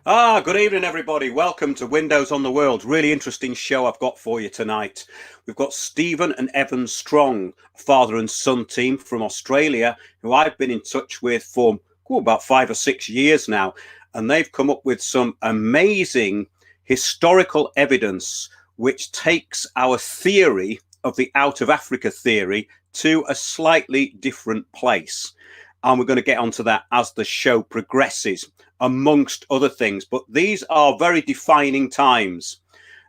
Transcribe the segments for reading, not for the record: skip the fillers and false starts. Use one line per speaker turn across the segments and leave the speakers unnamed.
Good evening, everybody. Welcome to Windows on the World. Really interesting show I've got for you tonight. We've got Stephen and Evan Strong, father and son team from Australia, who I've been in touch with for about 5 or 6 years now. And they've come up with some amazing historical evidence which takes our theory of the out of Africa theory to a slightly different place. And we're going to get onto that as the show progresses, amongst other things. But these are very defining times.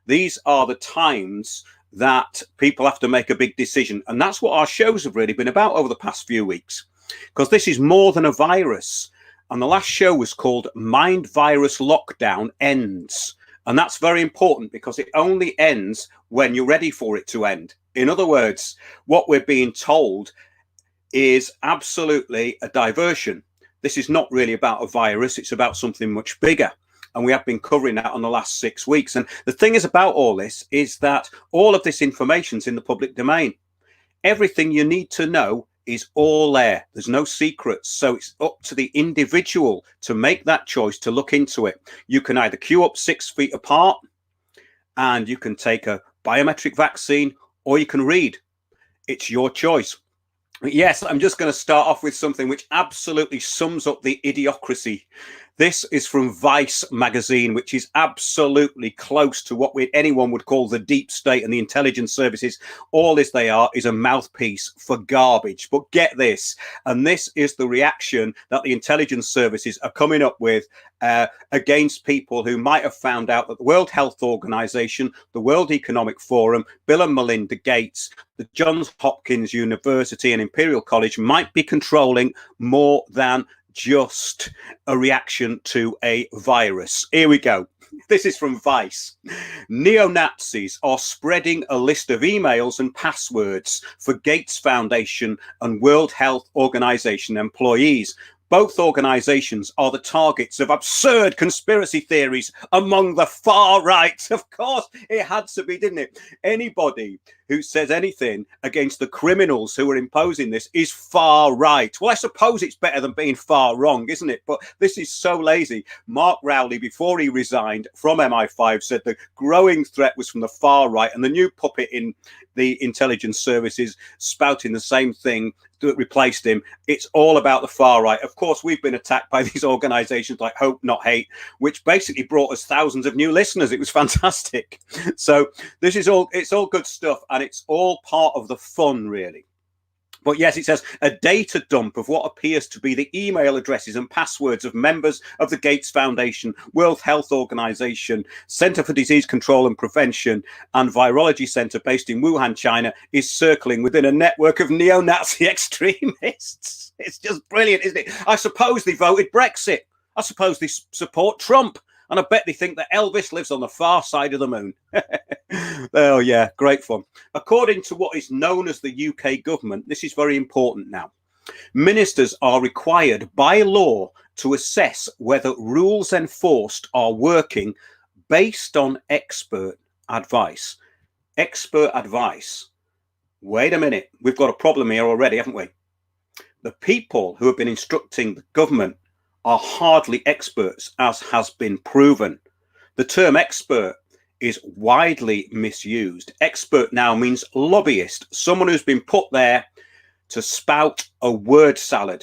These are the times that people have to make a big decision. And that's what our shows have really been about over the past few weeks, because this is more than a virus. And the last show was called Mind Virus Lockdown Ends. And that's very important because it only ends when you're ready for it to end. In other words, what we're being told is absolutely a diversion. This is not really about a virus, it's about something much bigger. And we have been covering that on the last 6 weeks. And the thing is about all this is that all of this information is in the public domain. Everything you need to know is all there. There's no secrets. So it's up to the individual to make that choice to look into it. You can either queue up 6 feet apart and you can take a biometric vaccine, or you can read. It's your choice. Yes, I'm just going to start off with something which absolutely sums up the idiocracy. This is from Vice magazine, which is absolutely close to what anyone would call the deep state and the intelligence services. All this they are is a mouthpiece for garbage. But get this, and this is the reaction that the intelligence services are coming up with against people who might have found out that the World Health Organization, the World Economic Forum, Bill and Melinda Gates, the Johns Hopkins University and Imperial College might be controlling more than just a reaction to a virus. Here we go. This is from Vice. Neo-Nazis are spreading a list of emails and passwords for Gates Foundation and World Health Organization employees. Both organizations are the targets of absurd conspiracy theories among the far right. Of course, it had to be, didn't it? Anybody who says anything against the criminals who are imposing this is far right. Well, I suppose it's better than being far wrong, isn't it? But this is so lazy. Mark Rowley, before he resigned from MI5, said the growing threat was from the far right, and the new puppet in the intelligence services spouting the same thing that replaced him. It's all about the far right. Of course, we've been attacked by these organizations like Hope Not Hate, which basically brought us thousands of new listeners. It was fantastic. So this is it's all good stuff, and it's all part of the fun, really. But yes, it says a data dump of what appears to be the email addresses and passwords of members of the Gates Foundation, World Health Organization, Center for Disease Control and Prevention, and Virology Center based in Wuhan, China, is circling within a network of neo-Nazi extremists. It's just brilliant, isn't it? I suppose they voted Brexit. I suppose they support Trump. And I bet they think that Elvis lives on the far side of the moon. Oh, yeah, great fun. According to what is known as the UK government, this is very important now. Ministers are required by law to assess whether rules enforced are working based on expert advice. Expert advice. Wait a minute. We've got a problem here already, haven't we? The people who have been instructing the government are hardly experts, as has been proven. The term expert is widely misused. Expert now means lobbyist, someone who's been put there to spout a word salad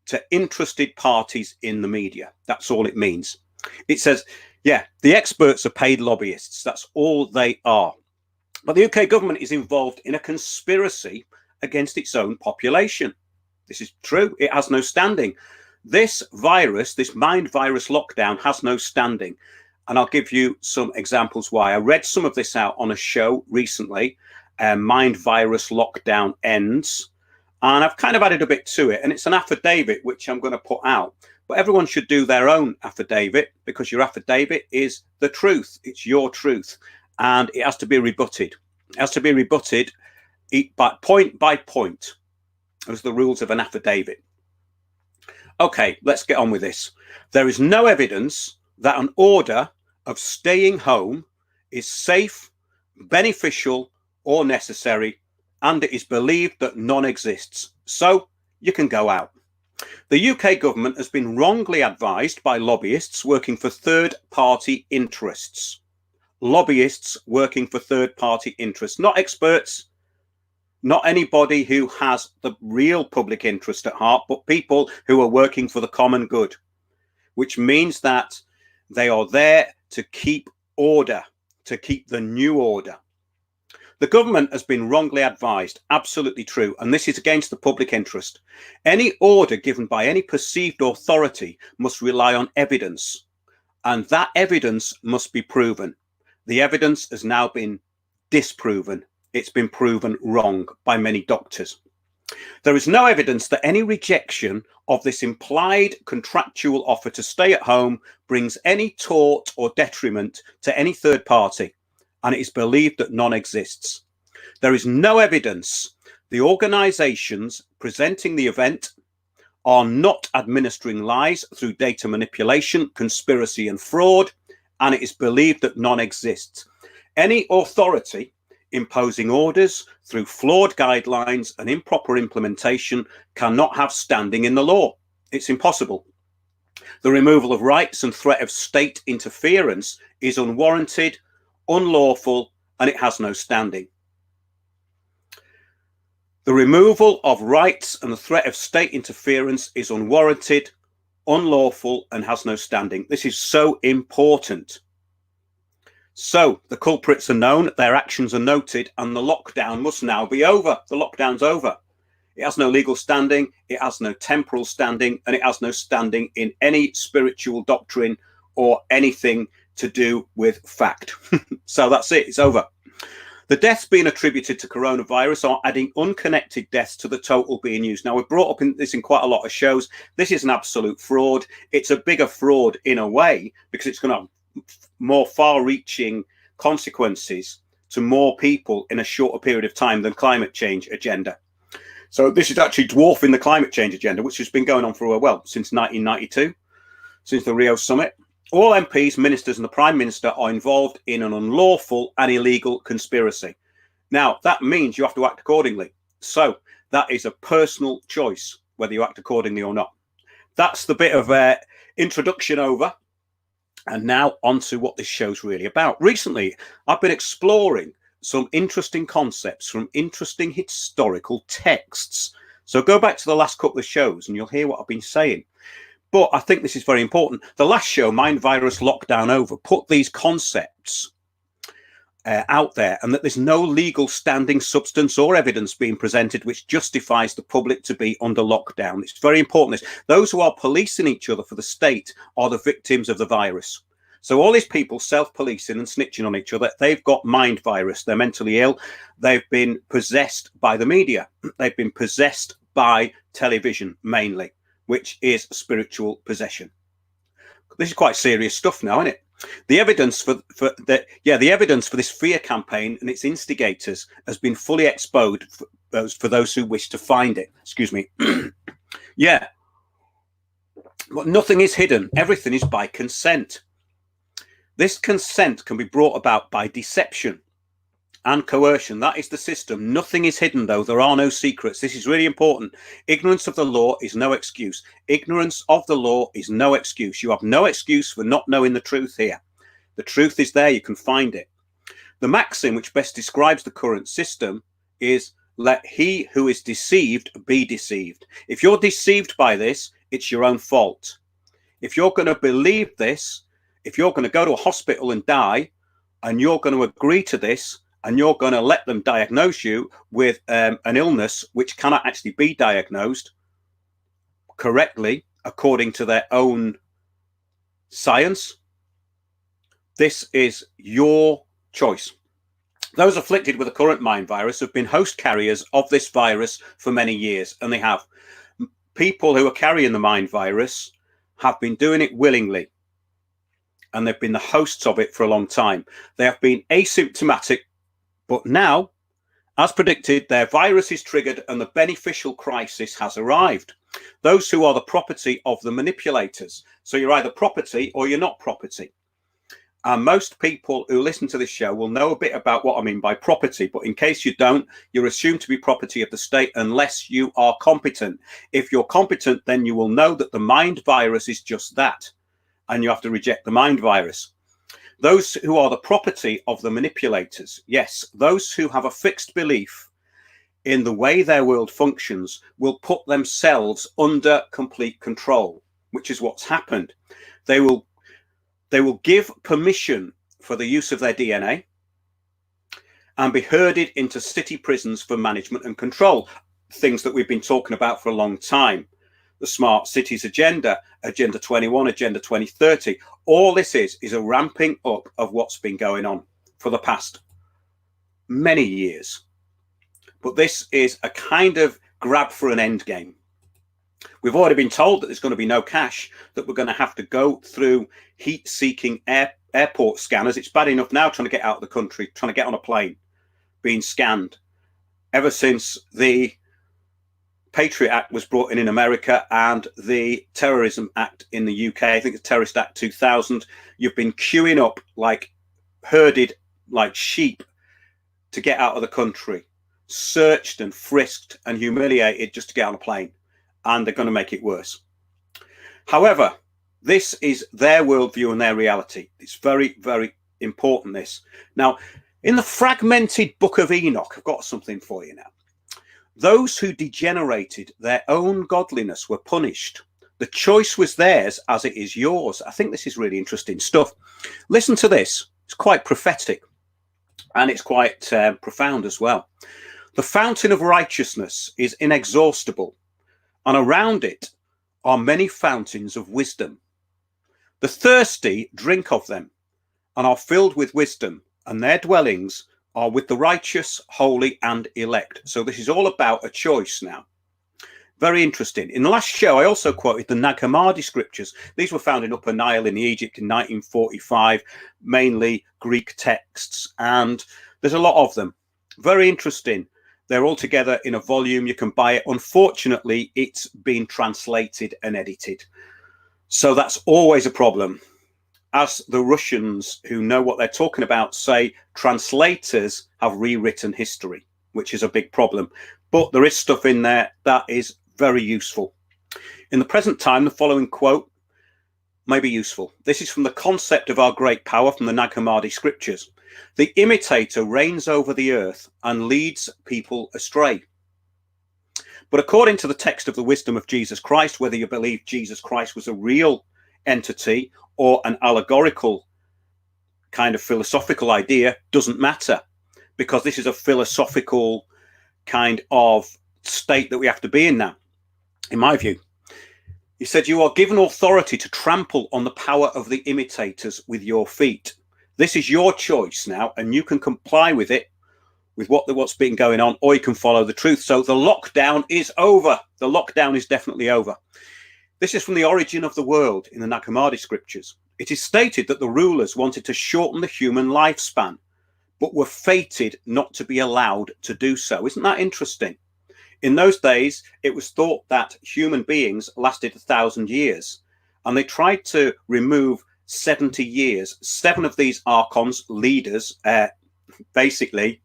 to interested parties in the media. That's all it means. It says, yeah, the experts are paid lobbyists. That's all they are. But the UK government is involved in a conspiracy against its own population. This is true. It has no standing. This virus, this mind virus lockdown, has no standing. And I'll give you some examples why. I read some of this out on a show recently, Mind Virus Lockdown Ends. And I've kind of added a bit to it. And it's an affidavit, which I'm going to put out. But everyone should do their own affidavit, because your affidavit is the truth. It's your truth. And it has to be rebutted. It has to be rebutted by point. Those are the rules of an affidavit. Okay, let's get on with this. There is no evidence that an order of staying home is safe, beneficial, or necessary, and it is believed that none exists. So you can go out. The UK government has been wrongly advised by lobbyists working for third-party interests. Lobbyists working for third-party interests, not experts, not anybody who has the real public interest at heart, but people who are working for the common good, which means that they are there to keep order, to keep the new order. The government has been wrongly advised, absolutely true, and this is against the public interest. Any order given by any perceived authority must rely on evidence, and that evidence must be proven. The evidence has now been disproven. It's been proven wrong by many doctors. There is no evidence that any rejection of this implied contractual offer to stay at home brings any tort or detriment to any third party, and it is believed that none exists. There is no evidence the organisations presenting the event are not administering lies through data manipulation, conspiracy and fraud, and it is believed that none exists. Any authority imposing orders through flawed guidelines and improper implementation cannot have standing in the law. It's impossible. The removal of rights and threat of state interference is unwarranted, unlawful, and it has no standing. The removal of rights and the threat of state interference is unwarranted, unlawful, and has no standing. This is so important. So the culprits are known, their actions are noted, and the lockdown must now be over. The lockdown's over. It has no legal standing, it has no temporal standing, and it has no standing in any spiritual doctrine or anything to do with fact. So that's it, it's over. The deaths being attributed to coronavirus are adding unconnected deaths to the total being used. Now, we've brought up this in quite a lot of shows. This is an absolute fraud. It's a bigger fraud in a way because it's going to have more far-reaching consequences to more people in a shorter period of time than climate change agenda. So this is actually dwarfing the climate change agenda, which has been going on for, well, since 1992, since the Rio summit. All MPs, ministers and the Prime Minister are involved in an unlawful and illegal conspiracy. Now, that means you have to act accordingly. So that is a personal choice, whether you act accordingly or not. That's the bit of introduction over. And now on to what this show's really about. Recently, I've been exploring some interesting concepts from interesting historical texts. So go back to the last couple of shows and you'll hear what I've been saying. But I think this is very important. The last show, Mind Virus Lockdown Over, put these concepts out there, and that there's no legal standing substance or evidence being presented which justifies the public to be under lockdown. It's very important. Those who are policing each other for the state are the victims of the virus. So all these people self-policing and snitching on each other, they've got mind virus. They're mentally ill. They've been possessed by the media. They've been possessed by television mainly, which is spiritual possession. This is quite serious stuff now, isn't it? The evidence for this fear campaign and its instigators has been fully exposed for those who wish to find it. Excuse me. Yeah. But nothing is hidden. Everything is by consent. This consent can be brought about by deception and coercion. That is the system. Nothing is hidden, though. There are no secrets. This is really important. Ignorance of the law is no excuse. Ignorance of the law is no excuse. You have no excuse for not knowing the truth here. The truth is there. You can find it. The maxim which best describes the current system is, let he who is deceived be deceived. If you're deceived by this, it's your own fault. If you're going to believe this, if you're going to go to a hospital and die, and you're going to agree to this, and you're going to let them diagnose you with an illness which cannot actually be diagnosed correctly according to their own science, this is your choice. Those afflicted with the current mind virus have been host carriers of this virus for many years, and they have. People who are carrying the mind virus have been doing it willingly, and they've been the hosts of it for a long time. They have been asymptomatic, but now, as predicted, their virus is triggered and the beneficial crisis has arrived. Those who are the property of the manipulators. So you're either property or you're not property. And most people who listen to this show will know a bit about what I mean by property. But in case you don't, you're assumed to be property of the state unless you are competent. If you're competent, then you will know that the mind virus is just that. And you have to reject the mind virus. Those who are the property of the manipulators, yes, those who have a fixed belief in the way their world functions will put themselves under complete control, which is what's happened. They will give permission for the use of their DNA and be herded into city prisons for management and control, things that we've been talking about for a long time. The Smart Cities Agenda, Agenda 21, Agenda 2030. All this is a ramping up of what's been going on for the past many years. But this is a kind of grab for an end game. We've already been told that there's going to be no cash, that we're going to have to go through heat-seeking airport scanners. It's bad enough now trying to get out of the country, trying to get on a plane, being scanned. Ever since the Patriot Act was brought in America and the Terrorism Act in the UK, I think the Terrorist Act 2000, you've been queuing up like herded like sheep to get out of the country, searched and frisked and humiliated just to get on a plane. And they're going to make it worse. However, this is their worldview and their reality. It's very, very important, this. Now, in the fragmented book of Enoch, I've got something for you now. Those who degenerated their own godliness were punished. The choice was theirs as it is yours. I think this is really interesting stuff. Listen to this. It's quite prophetic and it's quite profound as well. The fountain of righteousness is inexhaustible, and around it are many fountains of wisdom. The thirsty drink of them and are filled with wisdom, and their dwellings are with the righteous, holy, and elect. So this is all about a choice now. Very interesting. In the last show, I also quoted the Nag Hammadi scriptures. These were found in Upper Nile in Egypt in 1945, mainly Greek texts, and there's a lot of them. Very interesting. They're all together in a volume. You can buy it. Unfortunately, it's been translated and edited. So that's always a problem. As the Russians who know what they're talking about say, translators have rewritten history, which is a big problem. But there is stuff in there that is very useful. In the present time, the following quote may be useful. This is from the Concept of Our Great Power from the Nag Hammadi scriptures. The imitator reigns over the earth and leads people astray. But according to the text of the wisdom of Jesus Christ, whether you believe Jesus Christ was a real entity or an allegorical kind of philosophical idea doesn't matter, because this is a philosophical kind of state that we have to be in now, in my view. He said, you are given authority to trample on the power of the imitators with your feet. This is your choice now, and you can comply with it, with what's been going on, or you can follow the truth. So the lockdown is over. The lockdown is definitely over. This is from the Origin of the World in the Nag Hammadi scriptures. It is stated that the rulers wanted to shorten the human lifespan, but were fated not to be allowed to do so. Isn't that interesting? In those days, it was thought that human beings lasted 1,000 years, and they tried to remove 70 years. 7 of these archons, leaders, basically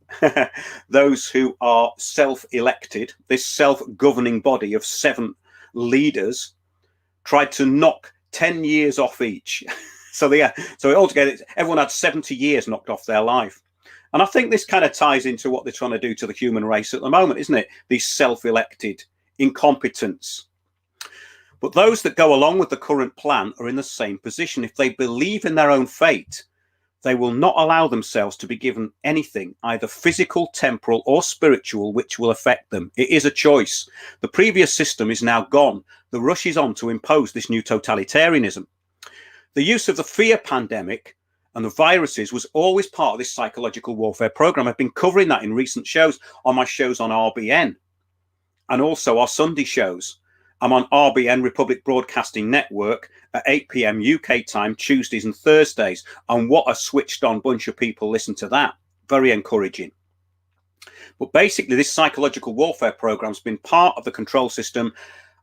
those who are self-elected, this self-governing body of 7 leaders, tried to knock 10 years off each. So altogether, everyone had 70 years knocked off their life. And I think this kind of ties into what they're trying to do to the human race at the moment, isn't it? These self-elected incompetents. But those that go along with the current plan are in the same position. If they believe in their own fate, they will not allow themselves to be given anything, either physical, temporal, or spiritual, which will affect them. It is a choice. The previous system is now gone. The rush is on to impose this new totalitarianism. The use of the fear pandemic and the viruses was always part of this psychological warfare program. I've been covering that in recent shows, on my shows on RBN and also our Sunday shows. I'm on RBN, Republic Broadcasting Network, at 8 p.m. UK time, Tuesdays and Thursdays. And what a switched on bunch of people listen to that. Very encouraging. But basically, this psychological warfare program has been part of the control system,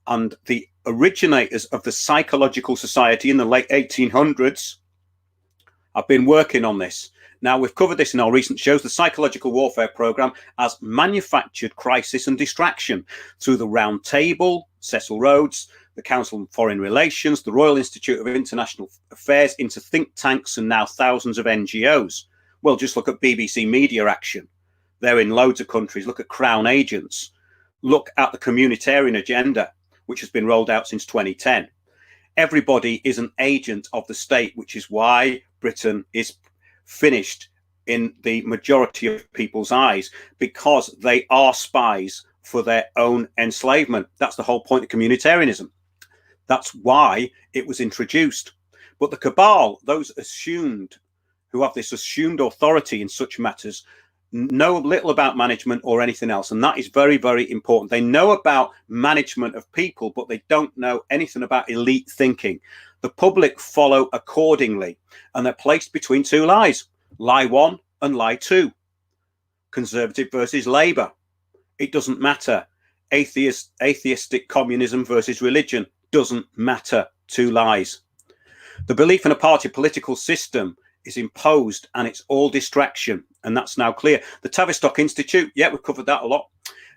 and the originators of the Psychological Society in the late 1800s I've been working on this. Now, we've covered this in our recent shows, the psychological warfare program as manufactured crisis and distraction through the Round Table, Cecil Rhodes, the Council on Foreign Relations, the Royal Institute of International Affairs, into think tanks, and now thousands of NGOs. Well, just look at BBC Media Action. They're in loads of countries. Look at Crown Agents. Look at the communitarian agenda, which has been rolled out since 2010. Everybody is an agent of the state, which is why Britain is finished in the majority of people's eyes, because they are spies for their own enslavement. That's the whole point of communitarianism. That's why it was introduced. But the cabal, those assumed, who have this assumed authority in such matters, know little about management or anything else. And that is very, very important. They know about management of people, but they don't know anything about elite thinking. The public follow accordingly, and they're placed between two lies, lie one and lie two. Conservative versus Labour. It doesn't matter. Atheistic communism versus religion. Doesn't matter. Two lies. The belief in a party political system is imposed, and it's all distraction, and that's now clear. The Tavistock Institute, yeah, we've covered that a lot,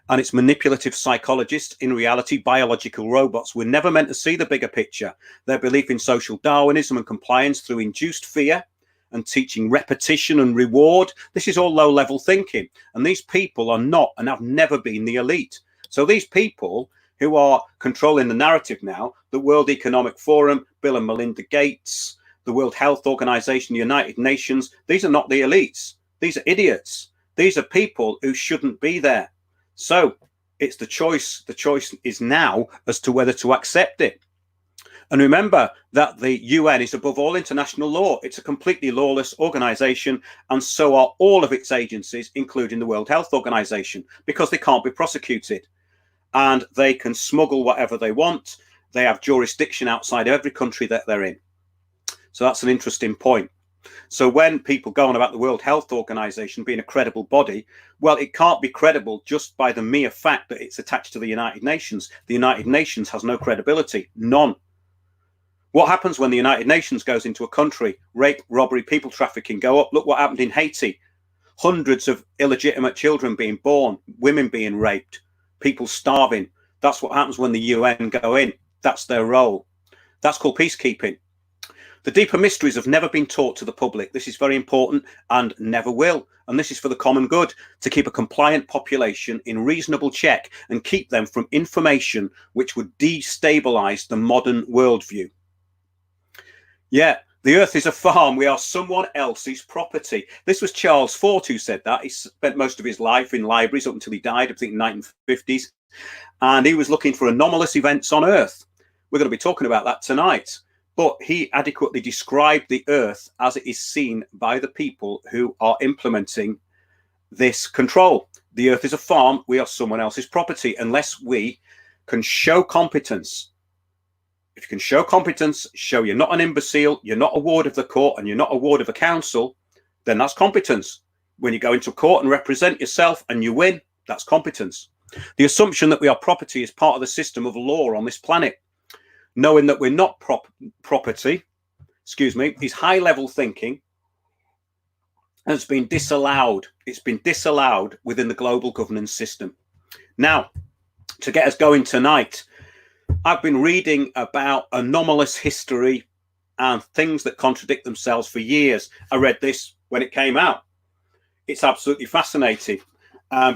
and it's manipulative psychologists, in reality biological robots. We're never meant to see the bigger picture. Their belief in social Darwinism and compliance through induced fear and teaching repetition and reward. This is all low-level thinking, and these people are not and have never been the elite. So these people who are controlling the narrative now, the World Economic Forum, Bill and Melinda Gates, the World Health Organization, the United Nations, these are not the elites. These are idiots. These are people who shouldn't be there. So it's the choice. The choice is now as to whether to accept it. And remember that the UN is above all international law. It's a completely lawless organization, and so are all of its agencies, including the World Health Organization, because they can't be prosecuted. And they can smuggle whatever they want. They have jurisdiction outside every country that they're in. So that's an interesting point. So when people go on about the World Health Organization being a credible body, well, it can't be credible just by the mere fact that it's attached to the United Nations. The United Nations has no credibility, none. What happens when the United Nations goes into a country? Rape, robbery, people trafficking go up. Look what happened in Haiti. Hundreds of illegitimate children being born, women being raped, people starving. That's what happens when the UN go in. That's their role. That's called peacekeeping. The deeper mysteries have never been taught to the public. This is very important and never will. And this is for the common good, to keep a compliant population in reasonable check and keep them from information which would destabilize the modern worldview. Yeah, the earth is a farm. We are someone else's property. This was Charles Fort who said that. He spent most of his life in libraries up until he died, I think, in the 1950s. And he was looking for anomalous events on earth. We're going to be talking about that tonight. But he adequately described the earth as it is seen by the people who are implementing this control. The earth is a farm. We are someone else's property unless we can show competence. If you can show competence, show you're not an imbecile, you're not a ward of the court, and you're not a ward of a council, then that's competence. When you go into court and represent yourself and you win, that's competence. The assumption that we are property is part of the system of law on this planet. Knowing that we're not property, is high-level thinking, and it's been disallowed. It's been disallowed within the global governance system. Now, to get us going tonight, I've been reading about anomalous history and things that contradict themselves for years. I read this when it came out. It's absolutely fascinating.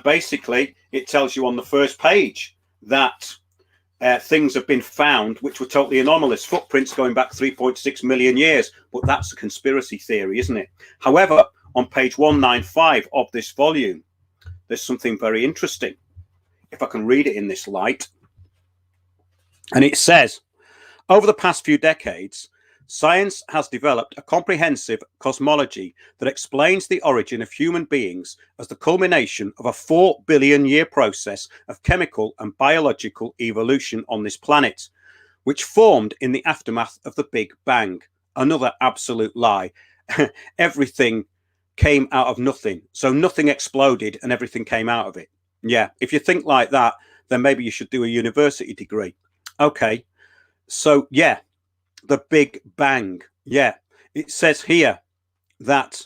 Basically, it tells you on the first page that things have been found which were totally anomalous, footprints going back 3.6 million years. But that's a conspiracy theory, isn't it? However, on page 195 of this volume, there's something very interesting. If I can read it in this light. And it says, over the past few decades, science has developed a comprehensive cosmology that explains the origin of human beings as the culmination of a 4 billion year process of chemical and biological evolution on this planet, which formed in the aftermath of the Big Bang. Another absolute lie. Everything came out of nothing. So nothing exploded and everything came out of it. Yeah, if you think like that, then maybe you should do a university degree. Okay, so yeah. The Big Bang. Yeah, it says here that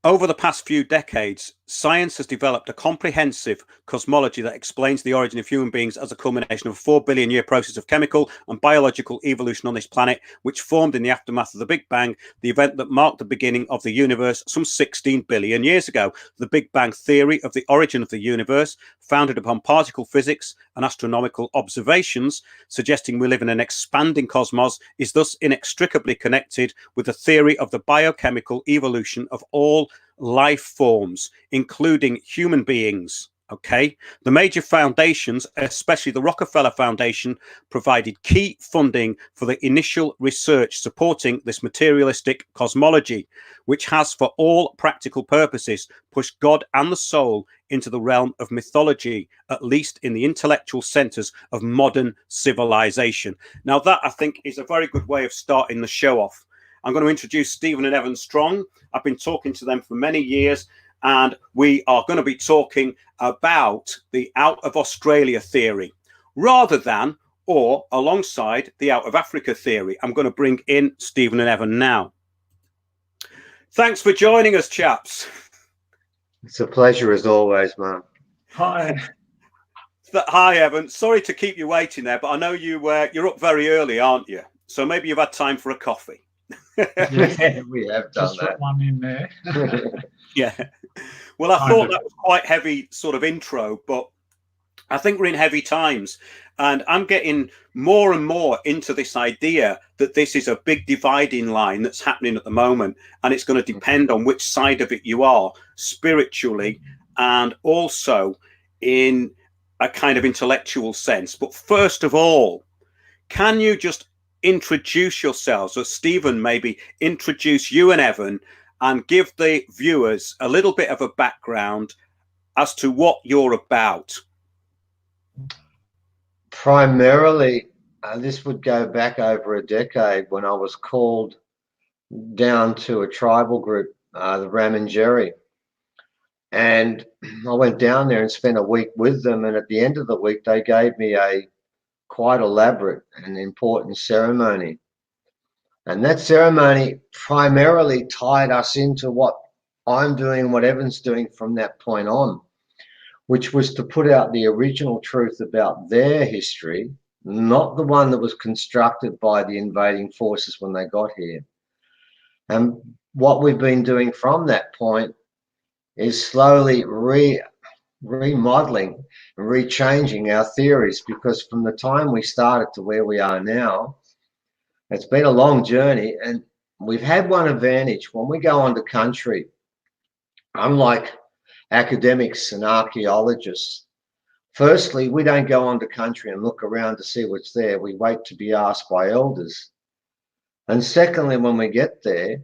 over the past few decades, science has developed a comprehensive cosmology that explains the origin of human beings as a culmination of a 4 billion year process of chemical and biological evolution on this planet, which formed in the aftermath of the Big Bang, the event that marked the beginning of the universe some 16 billion years ago. The Big Bang theory of the origin of the universe, founded upon particle physics and astronomical observations, suggesting we live in an expanding cosmos, is thus inextricably connected with the theory of the biochemical evolution of all life forms, including human beings. Okay, the major foundations, especially the Rockefeller Foundation, provided key funding for the initial research supporting this materialistic cosmology, which has, for all practical purposes, pushed God and the soul into the realm of mythology, at least in the intellectual centers of modern civilization. Now, that I think is a very good way of starting the show off. I'm going to introduce Stephen and Evan Strong. I've been talking to them for many years, and we are going to be talking about the out of Australia theory rather than or alongside the out of Africa theory. I'm going to bring in Stephen and Evan now. Thanks for joining us, chaps.
It's a pleasure as always, man.
Hi.
Hi, Evan. Sorry to keep you waiting there, but I know you're up very early, aren't you? So maybe you've had time for a coffee.
Yeah, we have done
Just put one in there.
Yeah. Well, I thought that was quite heavy sort of intro, but I think we're in heavy times, and I'm getting more and more into this idea that this is a big dividing line that's happening at the moment, and it's going to depend on which side of it you are spiritually and also in a kind of intellectual sense. But first of all, can you just introduce yourselves, or Stephen maybe introduce you and Evan and give the viewers a little bit of a background as to what you're about?
Primarily, this would go back over a decade when I was called down to a tribal group, the Ramangeri. And I went down there and spent a week with them. And at the end of the week, they gave me a quite elaborate and important ceremony. And that ceremony primarily tied us into what I'm doing, what Evan's doing from that point on, which was to put out the original truth about their history, not the one that was constructed by the invading forces when they got here. And what we've been doing from that point is slowly remodeling and rechanging our theories, because from the time we started to where we are now, it's been a long journey. And we've had one advantage. When we go onto country, unlike academics and archaeologists, firstly, we don't go onto country and look around to see what's there. We wait to be asked by elders. And secondly, when we get there,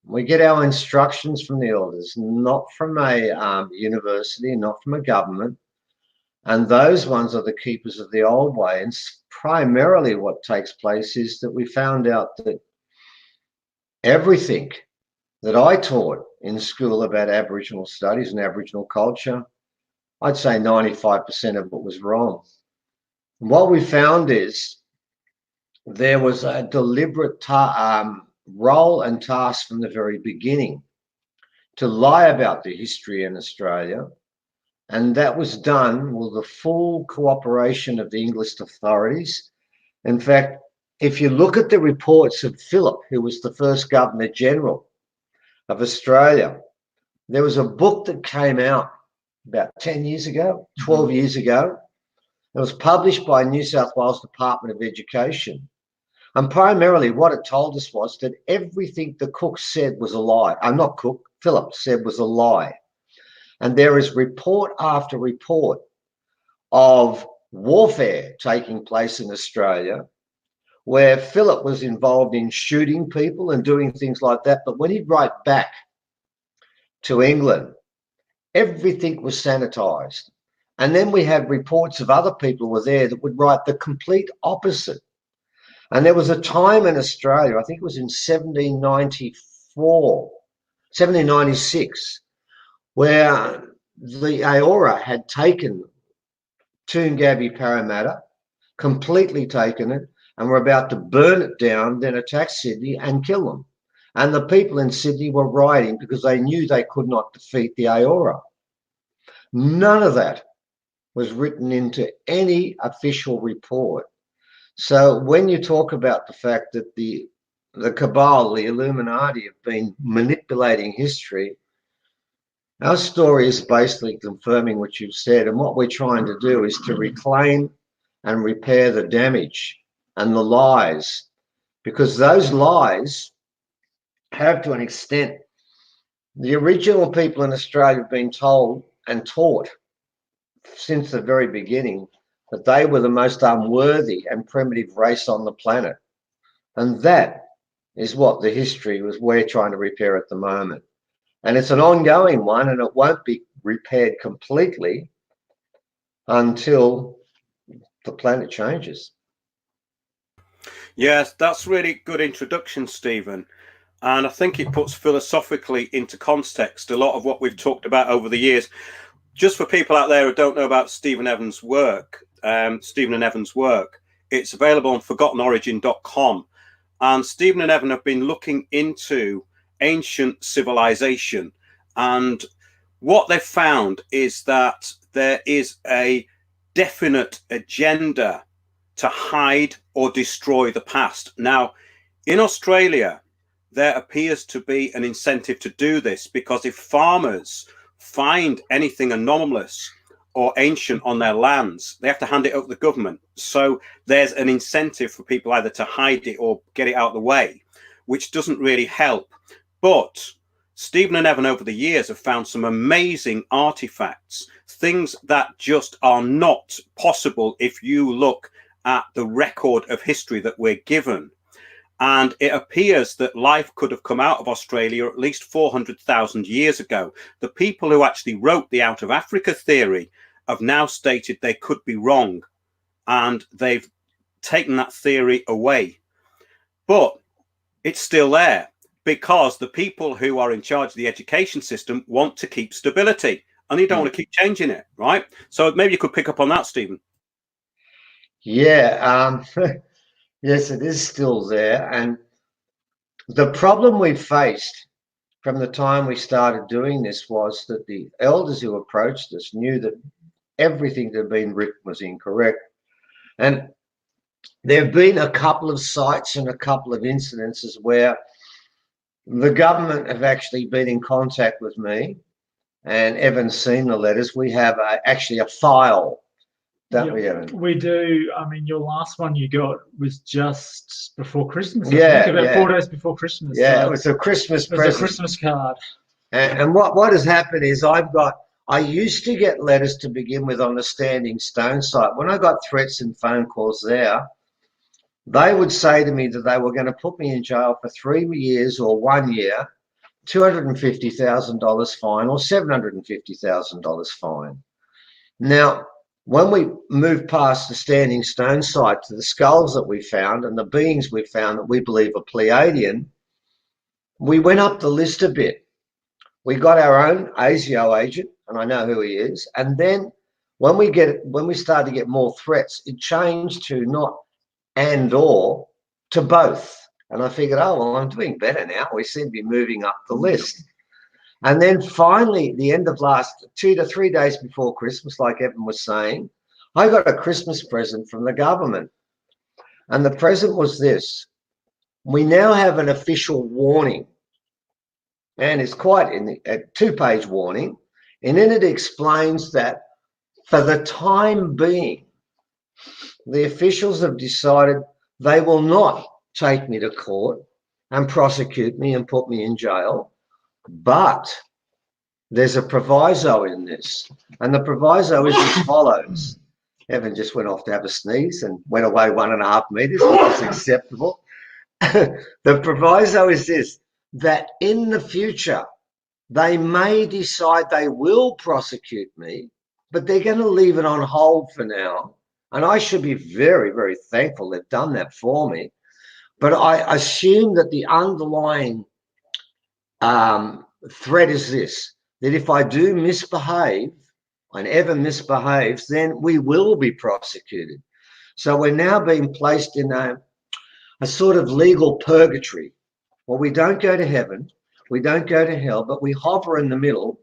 we get our instructions from the elders, not from a university, not from a government. And those ones are the keepers of the old way. And primarily what takes place is that we found out that everything that I taught in school about Aboriginal studies and Aboriginal culture, I'd say 95% of it was wrong. And what we found is there was a deliberate role and task from the very beginning to lie about the history in Australia. And that was done with the full cooperation of the English authorities. In fact, if you look at the reports of Phillip, who was the first Governor General of Australia, there was a book that came out about 10 years ago, 12 years ago. It was published by New South Wales Department of Education. And primarily what it told us was that everything the Cook said was a lie. Not Cook, Phillip said was a lie. And there is report after report of warfare taking place in Australia where Phillip was involved in shooting people and doing things like that. But when he'd write back to England, everything was sanitized. And then we had reports of other people were there that would write the complete opposite. And there was a time in Australia, I think it was in 1796, where the Aora had taken Toongabbie Parramatta, completely taken it, and were about to burn it down, then attack Sydney and kill them. And the people in Sydney were rioting because they knew they could not defeat the Aora. None of that was written into any official report. So when you talk about the fact that the Cabal, the Illuminati, have been manipulating history, our story is basically confirming what you've said. And what we're trying to do is to reclaim and repair the damage and the lies, because those lies have, to an extent, the original people in Australia have been told and taught since the very beginning that they were the most unworthy and primitive race on the planet. And that is what the history was we're trying to repair at the moment. And it's an ongoing one, and it won't be repaired completely until the planet changes.
Yes, that's really good introduction, Stephen. And I think it puts philosophically into context a lot of what we've talked about over the years. Just for people out there who don't know about Stephen Evans' work, Stephen and Evans' work, it's available on forgottenorigin.com. And Stephen and Evan have been looking into ancient civilization. And what they've found is that there is a definite agenda to hide or destroy the past. Now, in Australia, there appears to be an incentive to do this, because if farmers find anything anomalous or ancient on their lands, they have to hand it over to the government. So there's an incentive for people either to hide it or get it out of the way, which doesn't really help. But Stephen and Evan over the years have found some amazing artifacts, things that just are not possible if you look at the record of history that we're given. And it appears that life could have come out of Australia at least 400,000 years ago. The people who actually wrote the Out of Africa theory have now stated they could be wrong, and they've taken that theory away. But it's still there, because the people who are in charge of the education system want to keep stability, and they don't want to keep changing it, right? So maybe you could pick up on that, Stephen.
Yeah, yes, it is still there. And the problem we faced from the time we started doing this was that the elders who approached us knew that everything that had been written was incorrect. And there have been a couple of sites and a couple of incidences where the government have actually been in contact with me, and Evan's seen the letters. We have actually a file, don't we, Evan?
We do. I mean, your last one you got was just before Christmas.
Yeah,
about 4 days before Christmas.
Yeah,
so
it was a Christmas present.
It was a Christmas card.
And what has happened is I used to get letters to begin with on the Standing Stone site. When I got threats and phone calls there, they would say to me that they were going to put me in jail for 3 years or 1 year, $250,000 fine or $750,000 fine. Now, when we moved past the Standing Stone site to the skulls that we found and the beings we found that we believe are Pleiadian, we went up the list a bit. We got our own ASIO agent, and I know who he is. And then when we started to get more threats, it changed to not and or to both. And I figured, oh, well, I'm doing better now. We seem to be moving up the list. And then finally, at the end of last 2 to 3 days before Christmas, like Evan was saying, I got a Christmas present from the government. And the present was this. We now have an official warning. And it's quite a 2-page warning. And in it explains that for the time being, the officials have decided they will not take me to court and prosecute me and put me in jail. But there's a proviso in this. And the proviso is as follows. Evan just went off to have a sneeze and went away 1.5 meters, which is acceptable. The proviso is this, that in the future, they may decide they will prosecute me, but they're going to leave it on hold for now. And I should be very, very thankful they've done that for me. But I assume that the underlying threat is this, that if I do misbehave and ever misbehaves, then we will be prosecuted. So we're now being placed in a sort of legal purgatory. Well, we don't go to heaven, we don't go to hell, but we hover in the middle,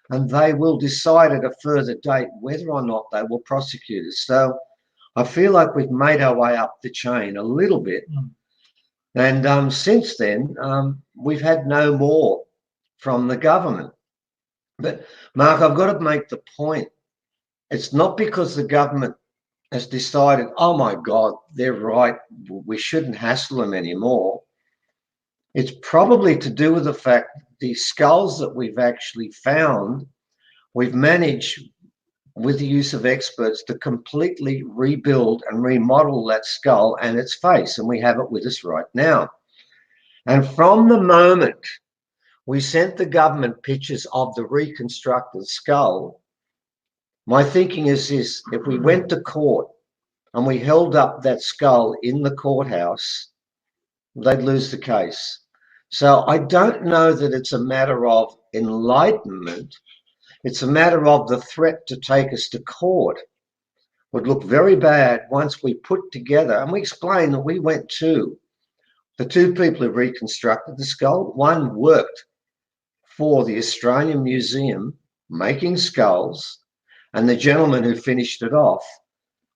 and they will decide at a further date whether or not they will prosecute us. So I feel like we've made our way up the chain a little bit. And since then, we've had no more from the government. But Mark, I've got to make the point. It's not because the government has decided, oh my God, they're right, we shouldn't hassle them anymore. It's probably to do with the fact the skulls that we've actually found, we've managed with the use of experts to completely rebuild and remodel that skull and its face, and we have it with us right now. And from the moment we sent the government pictures of the reconstructed skull, my thinking is this: if we went to court and we held up that skull in the courthouse, they'd lose the case. So I don't know that it's a matter of enlightenment. It's a matter of the threat to take us to court would look very bad once we put together, and we explained that we went to the two people who reconstructed the skull. One worked for the Australian Museum making skulls, and the gentleman who finished it off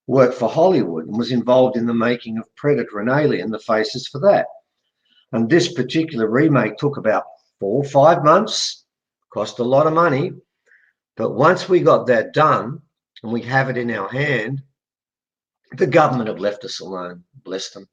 worked for Hollywood and was involved in the making of Predator and Alien, the faces for that. And this particular remake took about 4 or 5 months, cost a lot of money. But once we got that done and we have it in our hand, the government have left us alone. Bless them.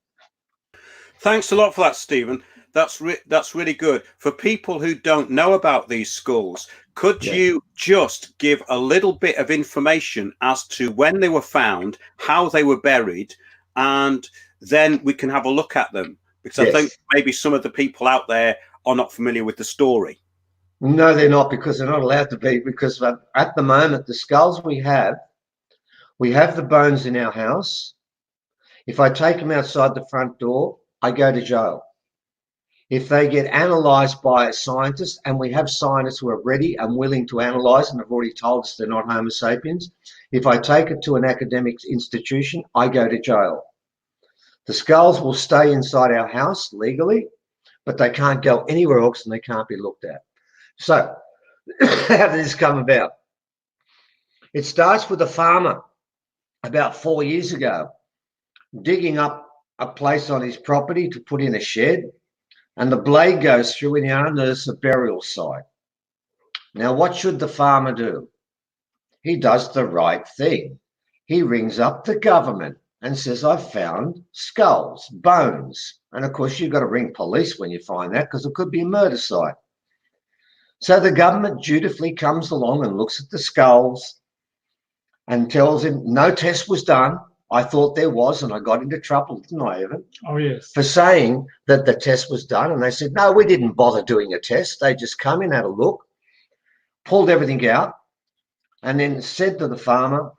Thanks a lot for that, Stephen. That's really good. For people who don't know about these skulls, could you just give a little bit of information as to when they were found, how they were buried, and then we can have a look at them? Because I think maybe some of the people out there are not familiar with the story.
No, they're not, because they're not allowed to be, because at the moment, the skulls we have the bones in our house. If I take them outside the front door, I go to jail. If they get analysed by a scientist, and we have scientists who are ready and willing to analyse and have already told us they're not Homo sapiens, if I take it to an academic institution, I go to jail. The skulls will stay inside our house legally, but they can't go anywhere else and they can't be looked at. So how did this come about? It starts with a farmer about 4 years ago digging up a place on his property to put in a shed, and the blade goes through and he unearths a burial site. Now, what should the farmer do? He does the right thing. He rings up the government and says, I've found skulls, bones. And of course, you've got to ring police when you find that, because it could be a murder site. So the government dutifully comes along and looks at the skulls and tells him no test was done. I thought there was, and I got into trouble, didn't I, Evan?
Oh, yes.
For saying that the test was done. And they said, no, we didn't bother doing a test. They just come in, had a look, pulled everything out, and then said to the farmer,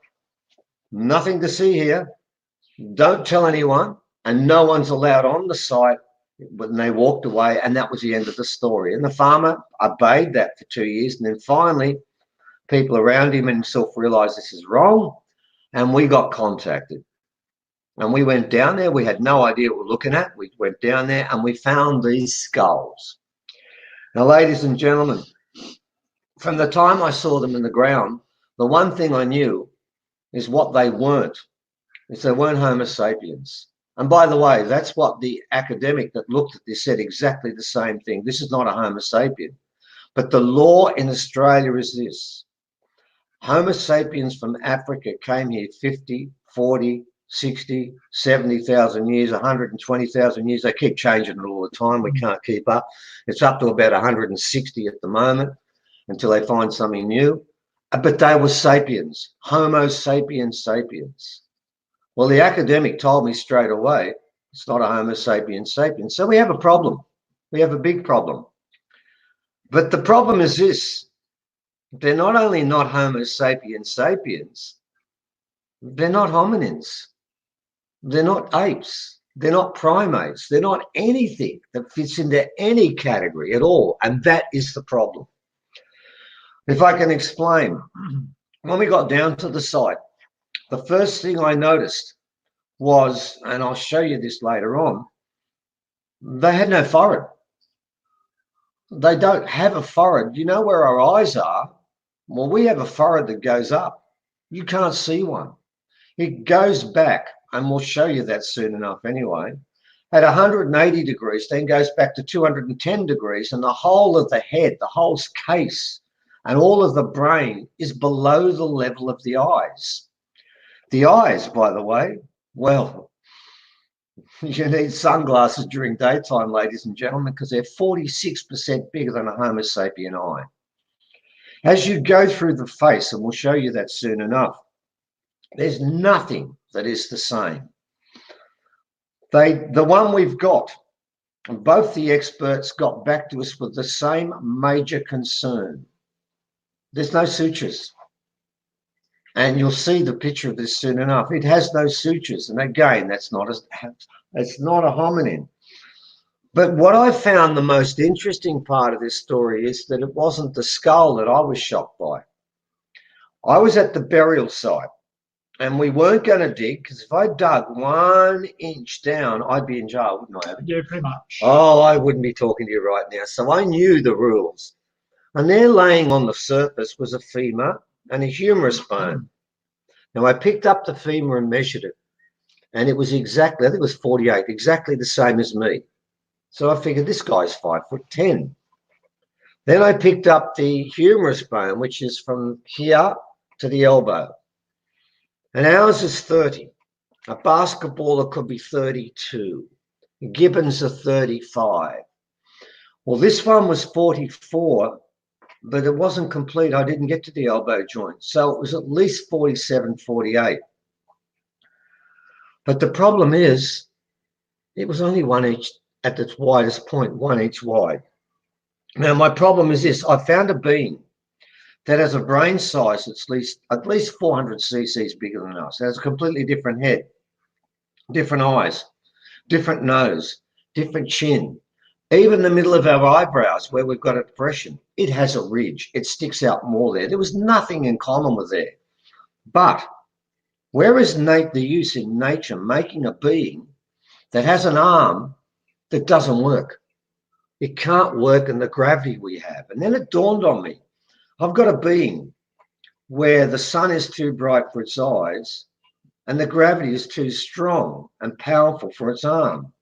nothing to see here. Don't tell anyone. And no one's allowed on the site. When they walked away, and that was the end of the story. And the farmer obeyed that for 2 years, and then finally people around him and himself realized this is wrong, and we got contacted. And we went down there. We had no idea what we were looking at. We went down there and we found these skulls. Now, ladies and gentlemen, from the time I saw them in the ground, the one thing I knew is what they weren't, is they weren't Homo sapiens. And by the way, that's what the academic that looked at this said, exactly the same thing. This is not a Homo sapien. But the law in Australia is this: Homo sapiens from Africa came here 50, 40, 60, 70,000 years, 120,000 years. They keep changing it all the time. We can't keep up. It's up to about 160 at the moment until they find something new. But they were sapiens, Homo sapiens sapiens. Well, the academic told me straight away, it's not a Homo sapiens sapiens. So we have a problem. We have a big problem. But the problem is this: they're not only not Homo sapiens sapiens, they're not hominins. They're not apes. They're not primates. They're not anything that fits into any category at all. And that is the problem. If I can explain, when we got down to the site, the first thing I noticed was, and I'll show you this later on, they had no forehead. They don't have a forehead. You know where our eyes are? Well, we have a forehead that goes up. You can't see one. It goes back, and we'll show you that soon enough anyway, at 180 degrees, then goes back to 210 degrees, and the whole of the head, the whole case, and all of the brain is below the level of the eyes. The eyes, by the way, well, you need sunglasses during daytime, ladies and gentlemen, because they're 46% bigger than a Homo sapien eye. As you go through the face, and we'll show you that soon enough, there's nothing that is the same. The one we've got, and both the experts got back to us with the same major concern. There's no sutures. And you'll see the picture of this soon enough. It has no sutures. And again, it's not a hominin. But what I found the most interesting part of this story is that it wasn't the skull that I was shocked by. I was at the burial site, and we weren't going to dig, because if I dug 1 inch down, I'd be in jail, wouldn't I?
Yeah, pretty much.
Oh, I wouldn't be talking to you right now. So I knew the rules. And there laying on the surface was a femur and a humerus bone. Now I picked up the femur and measured it, and it was exactly, I think it was 48, exactly the same as me. So I figured this guy's 5'10". Then I picked up the humerus bone, which is from here to the elbow, and ours is 30. A basketballer could be 32. Gibbons are 35. Well, this one was 44, but it wasn't complete. I didn't get to the elbow joint. So it was at least 47, 48. But the problem is, it was only 1 inch at its widest point, 1 inch wide. Now, my problem is this. I found a being that has a brain size that's at least 400 cc's bigger than us. It has a completely different head, different eyes, different nose, different chin. Even the middle of our eyebrows, where we've got a depression, it has a ridge. It sticks out more there. There was nothing in common with there. But where is the use in nature making a being that has an arm that doesn't work? It can't work in the gravity we have. And then it dawned on me, I've got a being where the sun is too bright for its eyes and the gravity is too strong and powerful for its arm.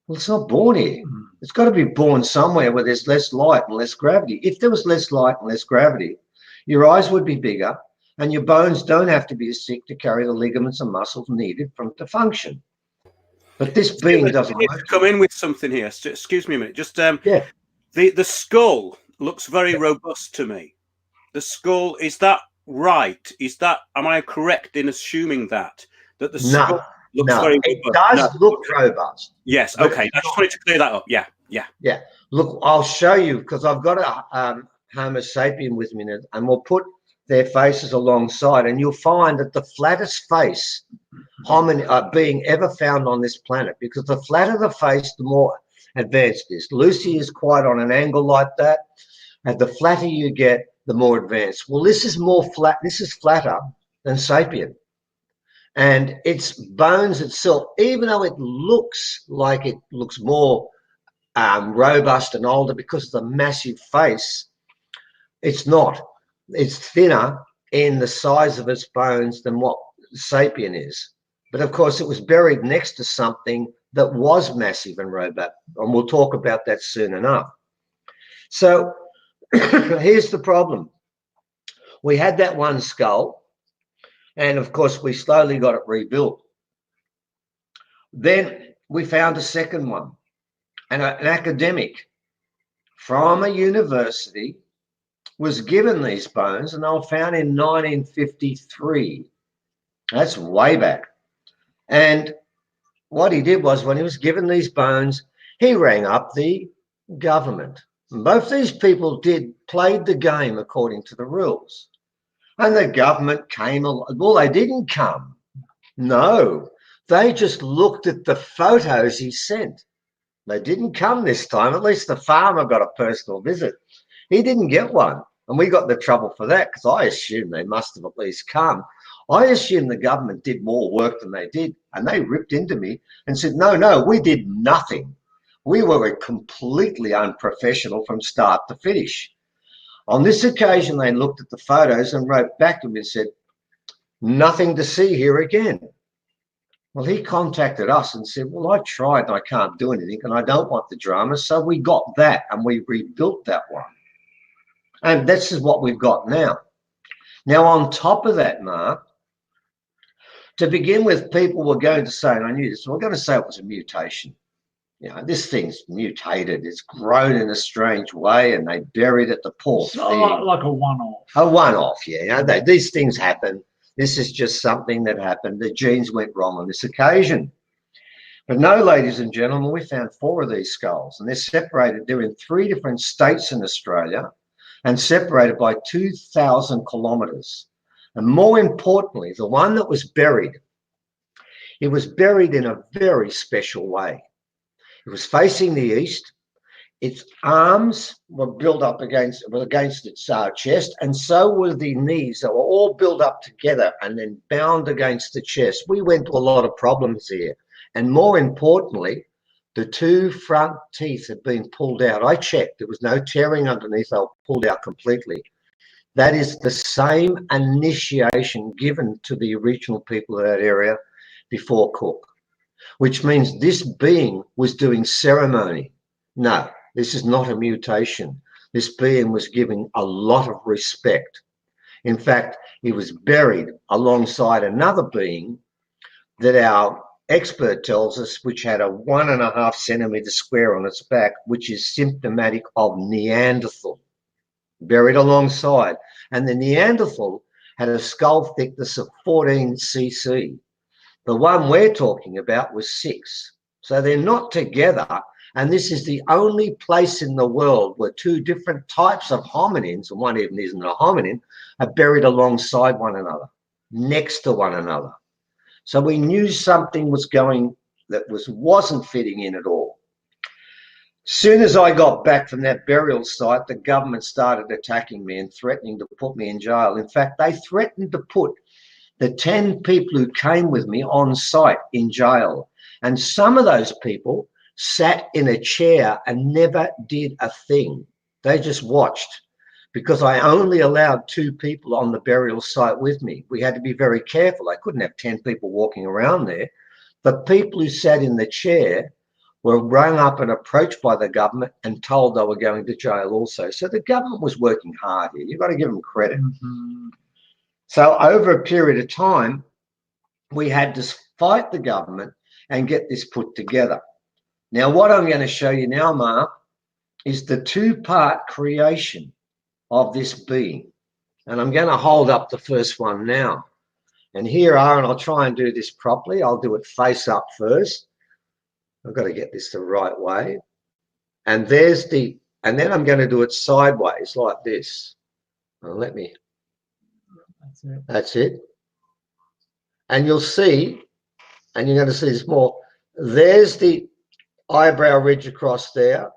Well, it's not born here. It's got to be born somewhere where there's less light and less gravity. If there was less light and less gravity, your eyes would be bigger and your bones don't have to be as thick to carry the ligaments and muscles needed to function. But this being doesn't work.
Come in with something here. Excuse me a minute. Just
yeah.
The skull looks very robust to me. The skull, is that right? Am I correct in assuming that the skull looks very robust?
It does look robust.
Yes. Okay. I just wanted to clear that up. Yeah.
Look, I'll show you, because I've got a Homo sapien with me, and we'll put their faces alongside, and you'll find that the flattest face being ever found on this planet, because the flatter the face, the more advanced it is. Lucy is quite on an angle like that, and the flatter you get, the more advanced. Well, this is more flat. This is flatter than sapien. And its bones itself, even though it looks like it looks more robust and older because of the massive face, it's not. It's thinner in the size of its bones than what sapien is. But of course, it was buried next to something that was massive and robust, and we'll talk about that soon enough. So here's the problem. We had that one skull, and of course, we slowly got it rebuilt. Then we found a second one, and an academic from a university was given these bones, and they were found in 1953. That's way back. And what he did was, when he was given these bones, he rang up the government. And both these people played the game according to the rules. And the government came along. Well, they didn't come. No, they just looked at the photos he sent. They didn't come this time. At least the farmer got a personal visit. He didn't get one. And we got the trouble for that, because I assumed they must have at least come. I assumed the government did more work than they did. And they ripped into me and said, no, we did nothing. We were completely unprofessional from start to finish. On this occasion, they looked at the photos and wrote back to me and said, nothing to see here again. Well, he contacted us and said, well, I've tried and I can't do anything and I don't want the drama. So we got that and we rebuilt that one. And this is what we've got now. Now, on top of that, Mark, to begin with, people were going to say, and I knew this, we're going to say it was a mutation. You know, this thing's mutated. It's grown in a strange way and they buried it, the poor thing.
Like a one-off.
A one-off, yeah. You know, these things happen. This is just something that happened. The genes went wrong on this occasion. But no, ladies and gentlemen, we found 4 of these skulls and they're separated. They're in 3 different states in Australia and separated by 2,000 kilometres. And more importantly, the one that was buried, it was buried in a very special way. It was facing the east. Its arms were built up against its chest, and so were the knees. They were all built up together and then bound against the chest. We went to a lot of problems here. And more importantly, the 2 front teeth had been pulled out. I checked. There was no tearing underneath. They were pulled out completely. That is the same initiation given to the original people of that area before Cook, which means this being was doing ceremony. No. This is not a mutation. This being was given a lot of respect. In fact, he was buried alongside another being that our expert tells us, which had a 1.5 centimetre square on its back, which is symptomatic of Neanderthal, buried alongside. And the Neanderthal had a skull thickness of 14 cc. The one we're talking about was 6. So they're not together. And this is the only place in the world where 2 different types of hominins, and one even isn't a hominin, are buried alongside one another, next to one another. So we knew something was going that wasn't fitting in at all. Soon as I got back from that burial site, the government started attacking me and threatening to put me in jail. In fact, they threatened to put the 10 people who came with me on site in jail. And some of those people sat in a chair and never did a thing. They just watched because I only allowed 2 people on the burial site with me. We had to be very careful. I couldn't have 10 people walking around there. The people who sat in the chair were rung up and approached by the government and told they were going to jail also. So the government was working hard here. You've got to give them credit. Mm-hmm. So over a period of time, we had to fight the government and get this put together. Now, what I'm going to show you now, Mark, is the 2-part creation of this being. And I'm going to hold up the first one now. And here are, and I'll try and do this properly. I'll do it face up first. I've got to get this the right way. And there's the, and then I'm going to do it sideways like this. Well, let me. That's it. And you'll see, and you're going to see this more. There's the eyebrow ridge across there,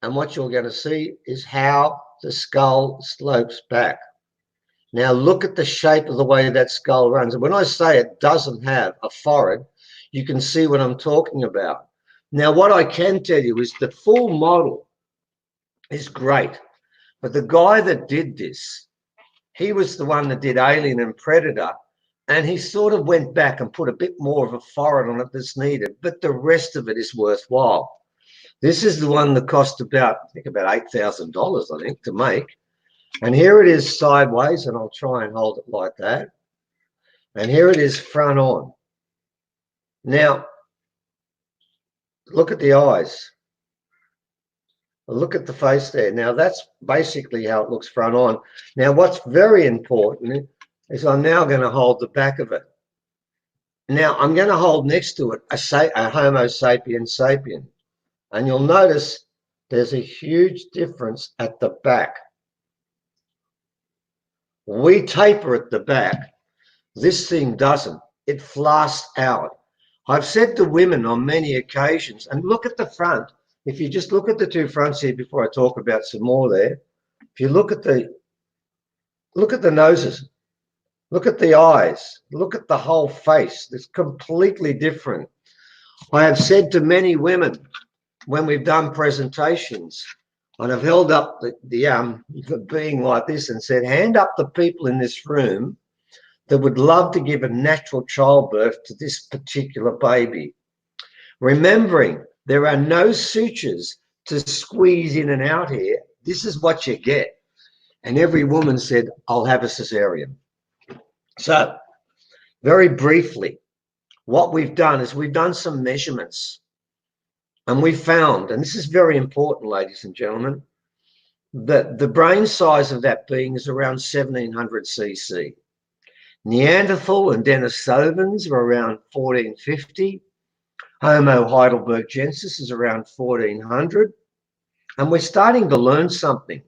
and what you're going to see is how the skull slopes back. Now look at the shape of the way that skull runs. And when I say it doesn't have a forehead, you can see what I'm talking about. Now what I can tell you is the full model is great, but the guy that did this, he was the one that did Alien and Predator, and he sort of went back and put a bit more of a forehead on it that's needed, but the rest of it is worthwhile. This is the one that cost about, I think about $8,000, I think, to make. And here it is sideways, and I'll try and hold it like that. And here it is front on. Now, look at the eyes. Look at the face there. Now, that's basically how it looks front on. Now, what's very important is I'm now going to hold the back of it. Now, I'm going to hold next to it a Homo sapien. And you'll notice there's a huge difference at the back. We taper at the back. This thing doesn't. It flasks out. I've said to women on many occasions, and look at the front. If you just look at the 2 fronts here before I talk about some more there, if you look at the noses, look at the eyes, look at the whole face. It's completely different. I have said to many women, when we've done presentations, and I've held up the being like this and said, hand up the people in this room that would love to give a natural childbirth to this particular baby. Remembering there are no sutures to squeeze in and out here. This is what you get. And every woman said, I'll have a cesarean. So very briefly, what we've done is we've done some measurements, and we found, and this is very important, ladies and gentlemen, that the brain size of that being is around 1700 cc. Neanderthal and Denisovans are around 1450. Homo heidelbergensis is around 1400. And we're starting to learn something.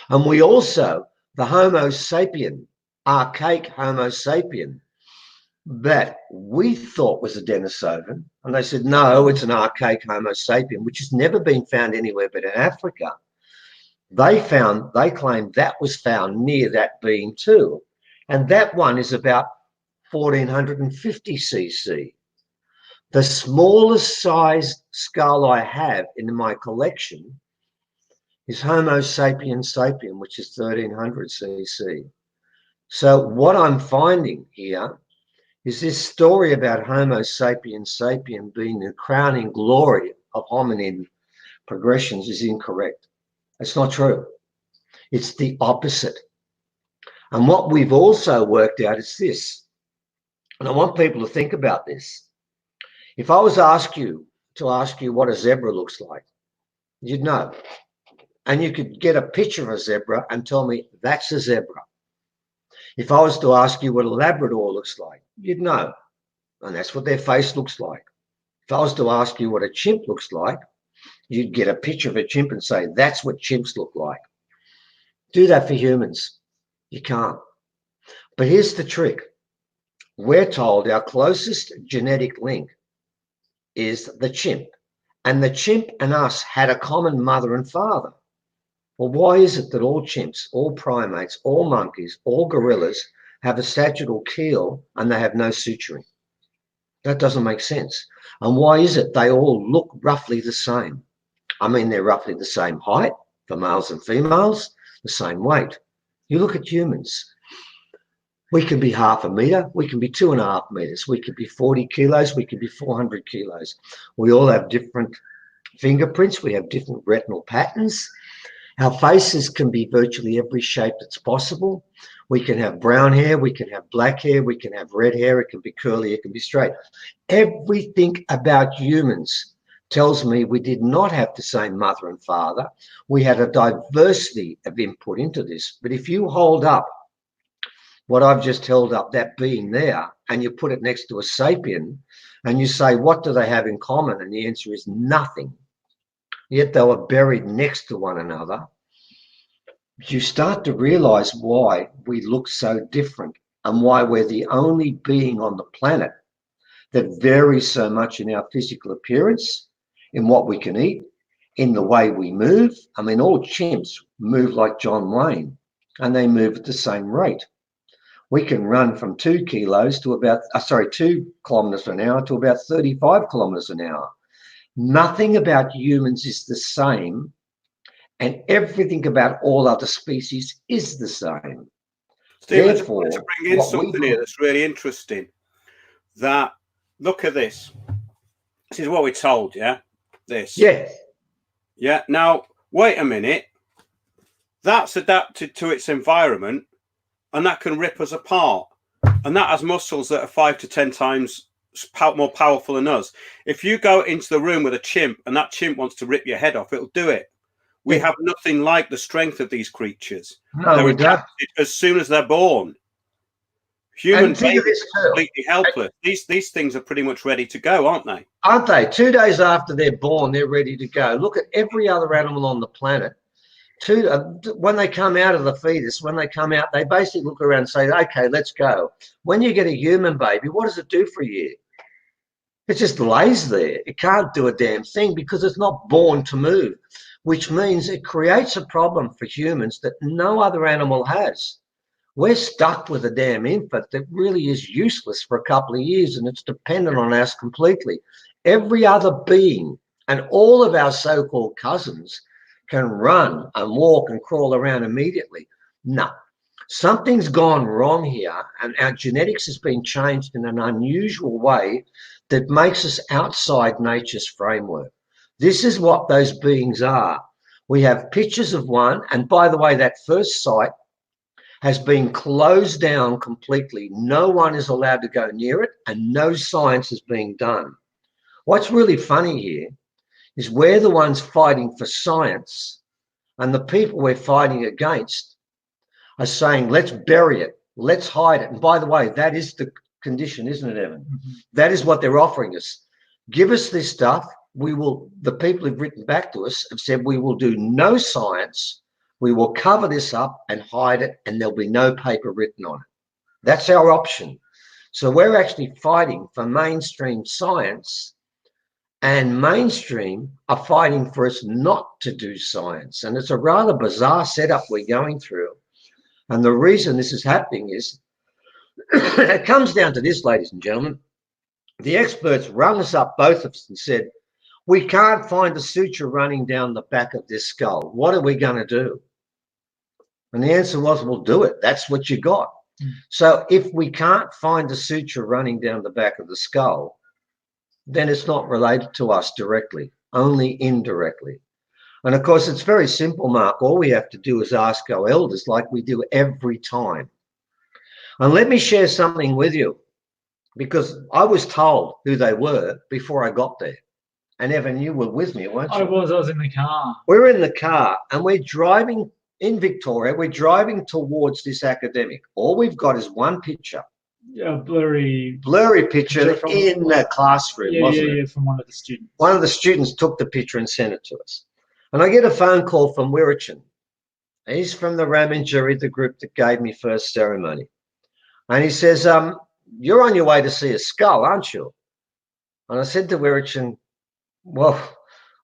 And we also, the Homosapien, archaic Homosapien, that we thought was a Denisovan, and they said, no, it's an archaic Homosapien, which has never been found anywhere but in Africa. They claimed that was found near that being too. And that one is about 1450 cc. The smallest size skull I have in my collection is Homo sapien sapien, which is 1300 cc. So what I'm finding here is this story about Homo sapien sapien being the crowning glory of hominid progressions is incorrect. It's not true. It's the opposite. And what we've also worked out is this, and I want people to think about this. If I was to ask you what a zebra looks like, you'd know. And you could get a picture of a zebra and tell me that's a zebra. If I was to ask you what a Labrador looks like, you'd know. And that's what their face looks like. If I was to ask you what a chimp looks like, you'd get a picture of a chimp and say, that's what chimps look like. Do that for humans. You can't. But here's the trick. We're told our closest genetic link is the chimp. And the chimp and us had a common mother and father. Well, why is it that all chimps, all primates, all monkeys, all gorillas have a sagittal keel and they have no suturing? That doesn't make sense. And why is it they all look roughly the same? I mean, they're roughly the same height for males and females, the same weight. You look at humans. We can be 0.5 meter, we can be 2.5 meters, we could be 40 kilos, we could be 400 kilos. We all have different fingerprints, we have different retinal patterns. Our faces can be virtually every shape that's possible. We can have brown hair, we can have black hair, we can have red hair, it can be curly, it can be straight. Everything about humans tells me we did not have the same mother and father. We had a diversity of input into this. But if you hold up what I've just held up, that being there, and you put it next to a sapien, and you say, what do they have in common? And the answer is nothing. Yet they were buried next to one another. You start to realize why we look so different and why we're the only being on the planet that varies so much in our physical appearance, in what we can eat, in the way we move. I mean, all chimps move like John Wayne, and they move at the same rate. We can run from 2 kilometers an hour to about 35 kilometers an hour. Nothing about humans is the same, and everything about all other species is the same.
Stephen, I just wanted to bring in something here that's really interesting. That, look at this. This is what we're told, yeah? This.
Yes.
Yeah. Now, wait a minute. That's adapted to its environment, and that can rip us apart. And that has muscles that are 5 to 10 times more powerful than us. If you go into the room with a chimp and that chimp wants to rip your head off, it'll do it. We have nothing like the strength of these creatures.
No,
they're
we don't.
as soon as they're born. Human babies are completely helpless. These things are pretty much ready to go, aren't they?
Aren't they? 2 days after they're born, they're ready to go. Look at every other animal on the planet. When they come out of the fetus, when they come out, they basically look around and say, okay, let's go. When you get a human baby, what does it do for a year? It just lays there. It can't do a damn thing because it's not born to move, which means it creates a problem for humans that no other animal has. We're stuck with a damn infant that really is useless for a couple of years, and it's dependent on us completely. Every other being and all of our so-called cousins can run and walk and crawl around immediately. No, something's gone wrong here, and our genetics has been changed in an unusual way that makes us outside nature's framework. This is what those beings are. We have pictures of one, and by the way, that first site has been closed down completely. No one is allowed to go near it, and no science is being done. What's really funny here is we're the ones fighting for science, and the people we're fighting against are saying, let's bury it, let's hide it. And by the way, that is the condition, isn't it, Evan? Mm-hmm. That is what they're offering us. Give us this stuff. We will, the people who've written back to us have said, we will do no science. We will cover this up and hide it, and there'll be no paper written on it. That's our option. So we're actually fighting for mainstream science, and mainstream are fighting for us not to do science. And it's a rather bizarre setup we're going through. And the reason this is happening is, it comes down to this, ladies and gentlemen. The experts rung us up, both of us, and said, we can't find a suture running down the back of this skull. What are we going to do? And the answer was, we'll do it. That's what you got. So if we can't find a suture running down the back of the skull, then it's not related to us directly, only indirectly. And of course, it's very simple, Mark. All we have to do is ask our elders, like we do every time. And let me share something with you, because I was told who they were before I got there. And Evan, you were with me, weren't you?
I was in the car.
We're in the car, and we're driving in Victoria. We're driving towards this academic. All we've got is one picture.
Yeah, blurry
picture from, in the classroom, wasn't it?
Yeah, from one of the students.
One of the students took the picture and sent it to us. And I get a phone call from Wirrachin. He's from the Ramangeri, the group that gave me first ceremony. And he says, you're on your way to see a skull, aren't you? And I said to Wirrachin, well,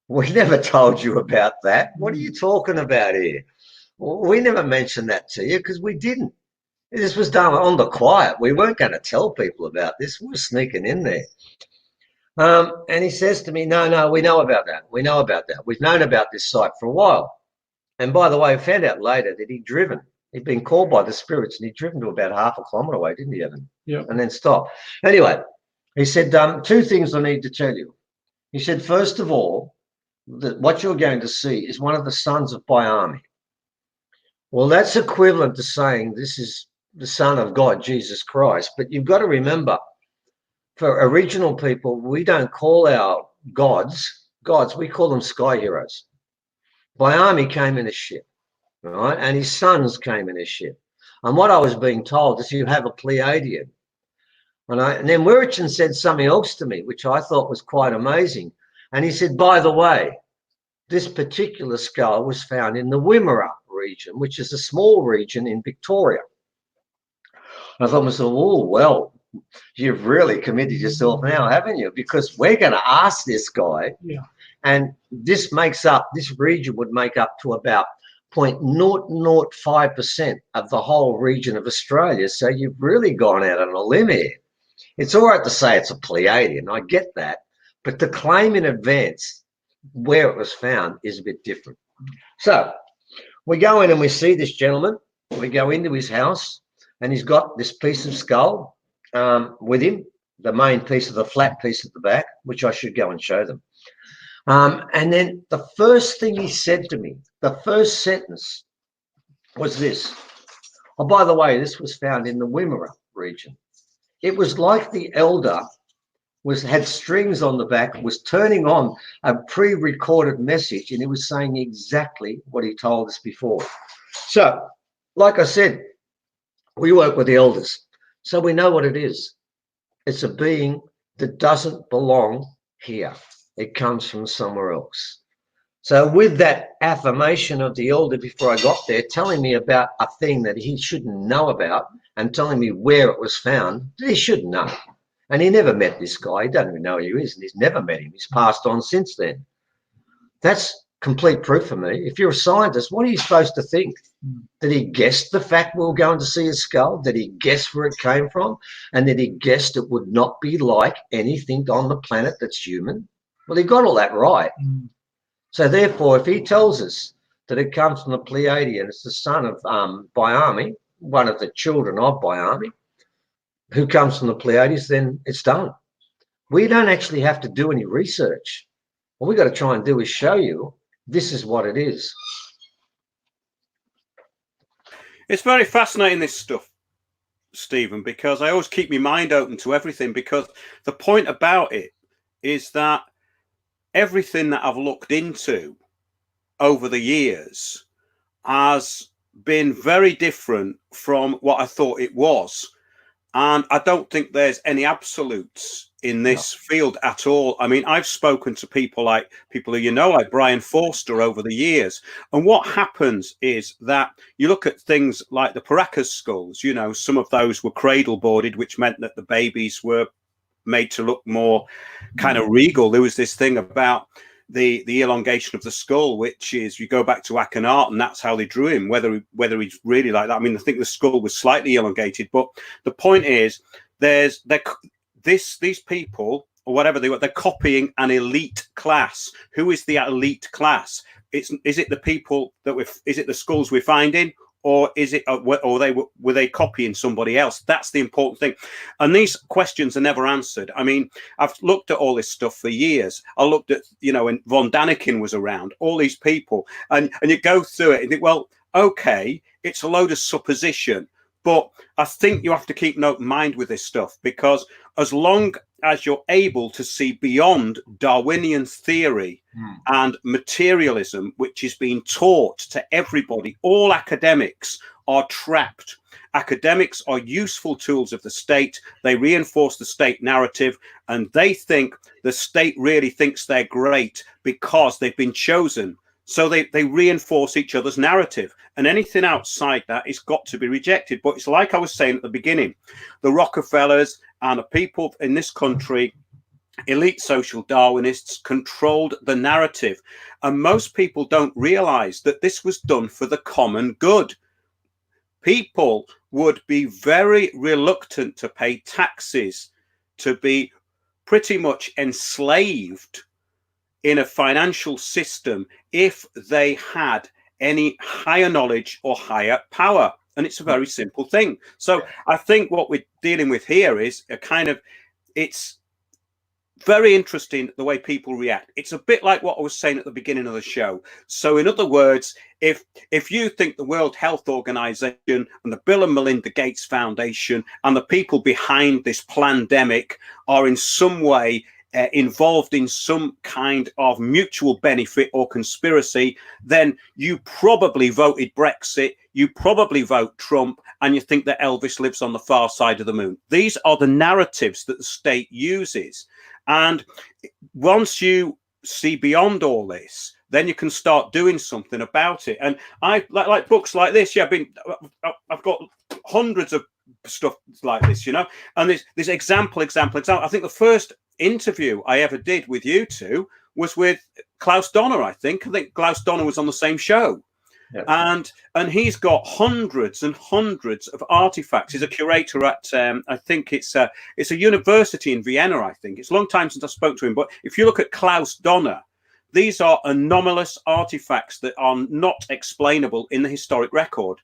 we never told you about that. What are you talking about here? We never mentioned that to you because we didn't. This was done on the quiet. We weren't going to tell people about this. We were sneaking in there. And he says to me, no, we know about that. We know about that. We've known about this site for a while. And by the way, I found out later that he'd been called by the spirits, and he'd driven to about half a kilometre away, didn't he, Evan?
Yeah.
And then stopped. Anyway, he said, two things I need to tell you. He said, first of all, that what you're going to see is one of the sons of Biami. Well, that's equivalent to saying this is the Son of God, Jesus Christ. But you've got to remember, for original people, we don't call our gods, we call them sky heroes. Biami came in a ship, right? And his sons came in a ship. And what I was being told is you have a Pleiadian. And then Wirrachin said something else to me, which I thought was quite amazing. And he said, by the way, this particular skull was found in the Wimmera region, which is a small region in Victoria. I thought to myself, oh, well, you've really committed yourself now, haven't you? Because we're going to ask this guy.
Yeah.
And this region would make up to about 0.005% of the whole region of Australia. So you've really gone out on a limb here. It's all right to say it's a Pleiadian, I get that. But to claim in advance where it was found is a bit different. So we go in and we see this gentleman. We go into his house, and he's got this piece of skull with him, the main piece of the flat piece at the back, which I should go and show them. And then the first thing he said to me, the first sentence was this. Oh, by the way, this was found in the Wimmera region. It was like the elder had strings on the back, was turning on a pre-recorded message, and he was saying exactly what he told us before. So, like I said, we work with the elders, so we know what it is. It's a being that doesn't belong here. It comes from somewhere else. So with that affirmation of the elder before I got there, telling me about a thing that he shouldn't know about and telling me where it was found, he should know. And he never met this guy. He doesn't even know who he is, and he's never met him. He's passed on since then. That's complete proof for me. If you're a scientist, what are you supposed to think? Did he guess the fact we were going to see his skull? Did he guess where it came from? And did he guess it would not be like anything on the planet that's human? Well, he got all that right.
Mm.
So therefore, if he tells us that it comes from the Pleiadian, it's the son of Biami, one of the children of Biami, who comes from the Pleiades, then it's done. We don't actually have to do any research. What we got to try and do is show you this is what it is.
It's very fascinating, this stuff, Stephen, because I always keep my mind open to everything, because the point about it is that everything that I've looked into over the years has been very different from what I thought it was. And I don't think there's any absolutes in this field at all. I mean, I've spoken to people who you know, like Brian Forster over the years. And what happens is that you look at things like the Paracas skulls, you know, some of those were cradle boarded, which meant that the babies were made to look more kind of regal. There was this thing about the elongation of the skull, which is, you go back to Akhenaten, that's how they drew him, whether he's really like that. I mean, I think the skull was slightly elongated, but the point is, these people, or whatever they're copying an elite class. Who is the elite class? Is it the people is it the skulls we're finding, or is it, or were they copying somebody else? That's the important thing. And these questions are never answered. I mean, I've looked at all this stuff for years. I looked at, you know, when von Daniken was around, all these people, and you go through it and think, well, okay, it's a load of supposition. But I think you have to keep an open mind with this stuff, because as long as you're able to see beyond Darwinian theory and materialism, which is being taught to everybody, all academics are trapped. Academics are useful tools of the state. They reinforce the state narrative, and they think the state really thinks they're great because they've been chosen. So they reinforce each other's narrative, and anything outside that is got to be rejected. But it's like I was saying at the beginning, the Rockefellers and the people in this country, elite social Darwinists, controlled the narrative. And most people don't realize that this was done for the common good. People would be very reluctant to pay taxes, to be pretty much enslaved in a financial system if they had any higher knowledge or higher power. And it's a very simple thing. So I think what we're dealing with here is a kind of, it's very interesting the way people react. It's a bit like what I was saying at the beginning of the show. So in other words, if you think the World Health Organization and the Bill and Melinda Gates Foundation and the people behind this pandemic are in some way involved in some kind of mutual benefit or conspiracy, then you probably voted Brexit, you probably vote Trump, and you think that Elvis lives on the far side of the moon. These are the narratives that the state uses. And once you see beyond all this, then you can start doing something about it. And I like books like this. Yeah, I've got hundreds of stuff like this, you know, and there's example. I think the first interview I ever did with you two was with Klaus Donner. I think Klaus Donner was on the same show. Yeah. And he's got hundreds and hundreds of artifacts. He's a curator at I think it's a university in Vienna. I think it's a long time since I spoke to him. But if you look at Klaus Donner, these are anomalous artifacts that are not explainable in the historic record.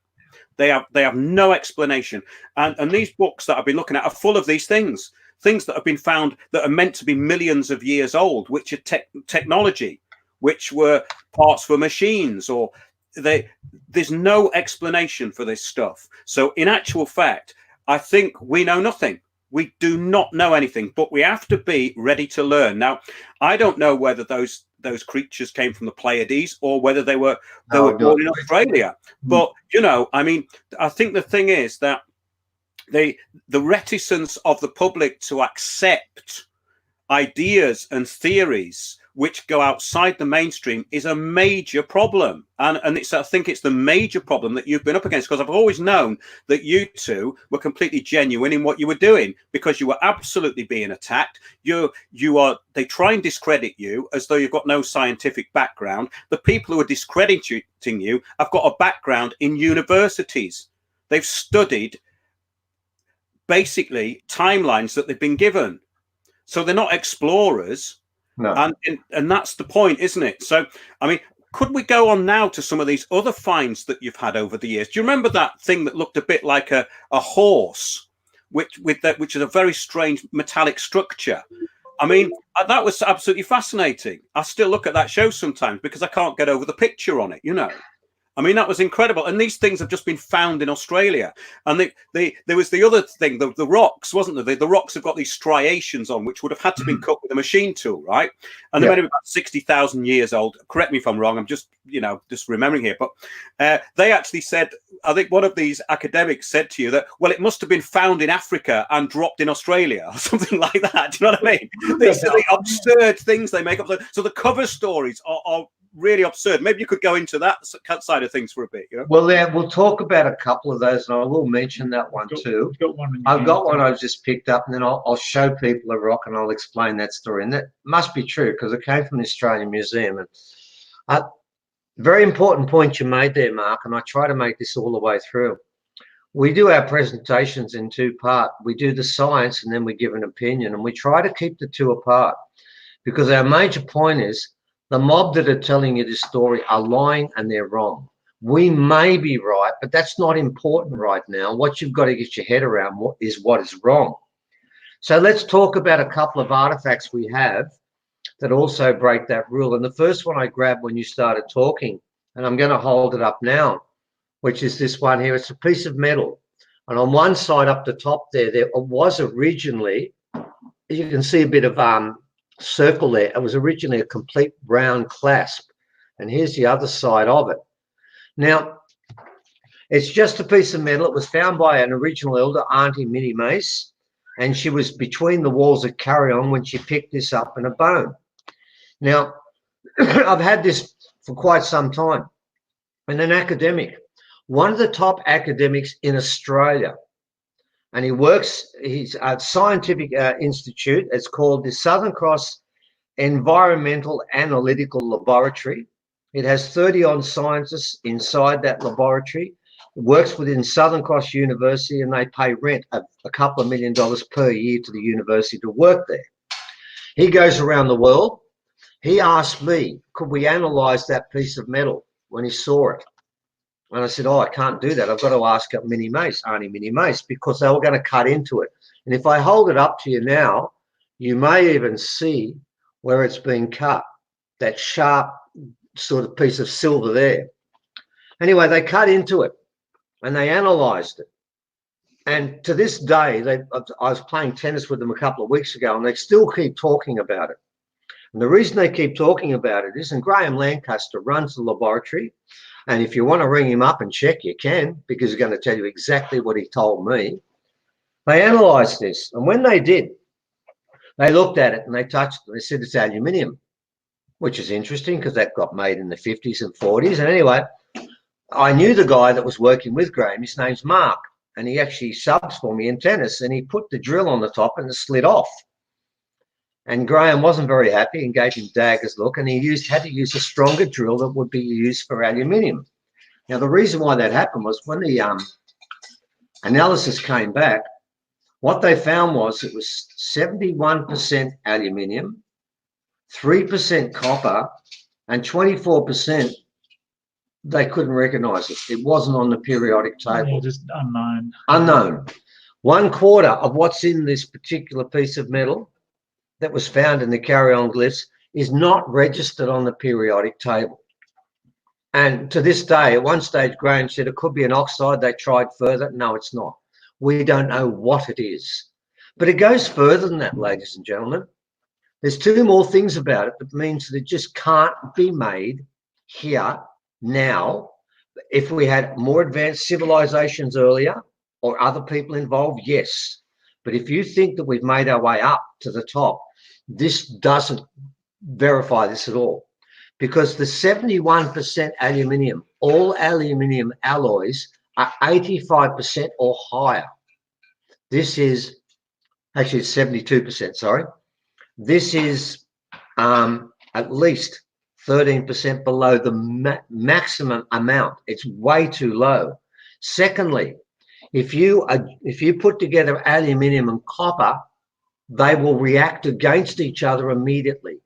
They have no explanation. And these books that I've been looking at are full of these things that have been found that are meant to be millions of years old, which are technology, which were parts for machines, or there's no explanation for this stuff. So in actual fact, I think we know nothing. We do not know anything, but we have to be ready to learn. Now, I don't know whether those creatures came from the Pleiades or whether they were born in Australia. But you know, I mean, I think the thing is that the reticence of the public to accept ideas and theories which go outside the mainstream is a major problem. And I think it's the major problem that you've been up against, because I've always known that you two were completely genuine in what you were doing, because you were absolutely being attacked. They try and discredit you as though you've got no scientific background. The people who are discrediting you have got a background in universities. They've studied basically timelines that they've been given. So they're not explorers.
No.
And that's the point, isn't it? So, I mean, could we go on now to some of these other finds that you've had over the years? Do you remember that thing that looked a bit like a horse, which is a very strange metallic structure? I mean, that was absolutely fascinating. I still look at that show sometimes because I can't get over the picture on it, you know. I mean, that was incredible. And these things have just been found in Australia. And there was the other thing, the rocks, wasn't there? The rocks have got these striations on, which would have had to been cut with a machine tool, right? And they're maybe about 60,000 years old. Correct me if I'm wrong. I'm just, just remembering here. But they actually said, I think one of these academics said to you that, well, it must have been found in Africa and dropped in Australia or something like that. Do you know what I mean? These are the absurd things they make up. So the cover stories are really absurd. Maybe you could go into that side of things for a bit.
Well, then we'll talk about a couple of those, and I will mention that one too. I've got one I've just picked up, and then I'll show people a rock, and I'll explain that story. And that must be true because it came from the Australian Museum. And very important point you made there, Mark, and I try to make this all the way through. We do our presentations in two parts. We do the science, and then we give an opinion, and we try to keep the two apart because our major point is the mob that are telling you this story are lying and they're wrong. We may be right, but that's not important right now. What you've got to get your head around is what is wrong. So let's talk about a couple of artifacts we have that also break that rule. And the first one I grabbed when you started talking, and I'm going to hold it up now, which is this one here. It's a piece of metal. And on one side up the top there was originally, you can see a bit of circle there. It was originally a complete round clasp, and here's the other side of it. Now it's just a piece of metal. It was found by an original elder, Auntie Minnie Mace, and she was between the walls of Carry-On when she picked this up in a bone. Now I've had this for quite some time, and an academic, one of the top academics in Australia, and he's at Scientific Institute. It's called the Southern Cross Environmental Analytical Laboratory. It has 30-odd scientists inside that laboratory. It works within Southern Cross University, and they pay rent of a couple of $1 million per year to the university to work there. He goes around the world. He asked me, could we analyze that piece of metal when he saw it? And I said, I can't do that. I've got to ask Minnie Mace, Auntie Minnie Mace, because they were going to cut into it. And if I hold it up to you now, you may even see where it's been cut, that sharp sort of piece of silver there. Anyway, they cut into it and they analysed it. And to this day, I was playing tennis with them a couple of weeks ago, and they still keep talking about it. And the reason they keep talking about it is, and Graham Lancaster runs the laboratory, and if you want to ring him up and check, you can, because he's going to tell you exactly what he told me. They analysed this, and when they did, they looked at it and they touched it. They said it's aluminium, which is interesting because that got made in the 50s and 40s. And anyway, I knew the guy that was working with Graham. His name's Mark, and he actually subs for me in tennis, and he put the drill on the top and it slid off. And Graham wasn't very happy and gave him daggers look, and he had to use a stronger drill that would be used for aluminium. Now, the reason why that happened was when the analysis came back, what they found was it was 71% aluminium, 3% copper, and 24% they couldn't recognize it. It wasn't on the periodic table.
Yeah, just unknown.
Unknown. 1/4 of what's in this particular piece of metal that was found in the Carry-On glyphs is not registered on the periodic table. And to this day, at one stage, Graham said it could be an oxide. They tried further. No, it's not. We don't know what it is. But it goes further than that, ladies and gentlemen. There's two more things about it that means that it just can't be made here now. If we had more advanced civilizations earlier or other people involved, yes. But if you think that we've made our way up to the top, this doesn't verify this at all, because the 71% aluminium, all aluminium alloys are 85% or higher. This is actually 72%, sorry. This is at least 13% below the maximum amount. It's way too low. Secondly, if you put together aluminium and copper, they will react against each other immediately.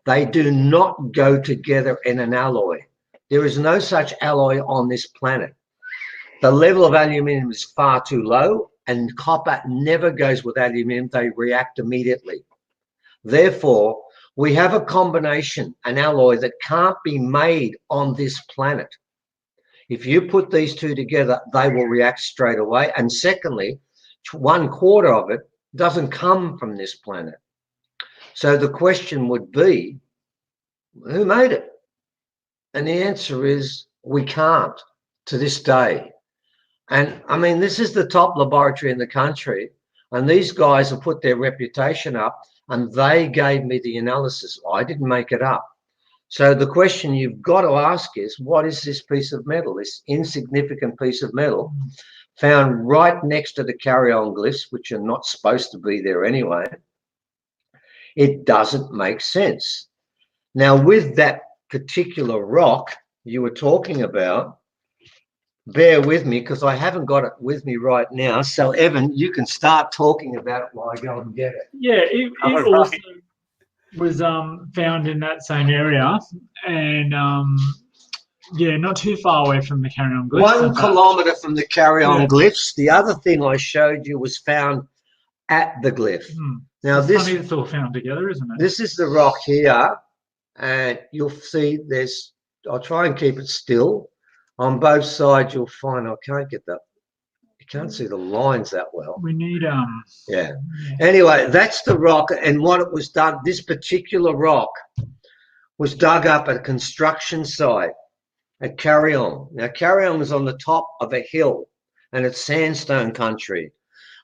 They do not go together in an alloy. There is no such alloy on this planet. The level of aluminium is far too low, and copper never goes with aluminium. They react immediately. Therefore, we have a combination, an alloy that can't be made on this planet. If you put these two together, they will react straight away. And secondly, 1/4 of it doesn't come from this planet. So the question would be, who made it? And the answer is, we can't to this day. And I mean, this is the top laboratory in the country, and these guys have put their reputation up, and they gave me the analysis. I didn't make it up. So the question you've got to ask is, what is this piece of metal, this insignificant piece of metal found right next to the carry-on glyphs, which are not supposed to be there anyway? It doesn't make sense. Now, with that particular rock you were talking about, bear with me because I haven't got it with me right now. So, Evan, you can start talking about it while I go and get it.
Yeah, it also was found in that same area, and yeah, not too far away from the carry-on glyphs.
1 kilometre from the carry-on glyphs. The other thing I showed you was found at the glyph. Now,
it's
this
funny it's all found together, isn't it?
This is the rock here, and you'll see there's. I'll try and keep it still. On both sides, you'll find I can't get that. You can't see the lines that well.
We need
Yeah. Anyway, that's the rock, and what it was done. This particular rock was dug up at a construction site at Carry-on. Now, Carry-on is on the top of a hill, and it's sandstone country.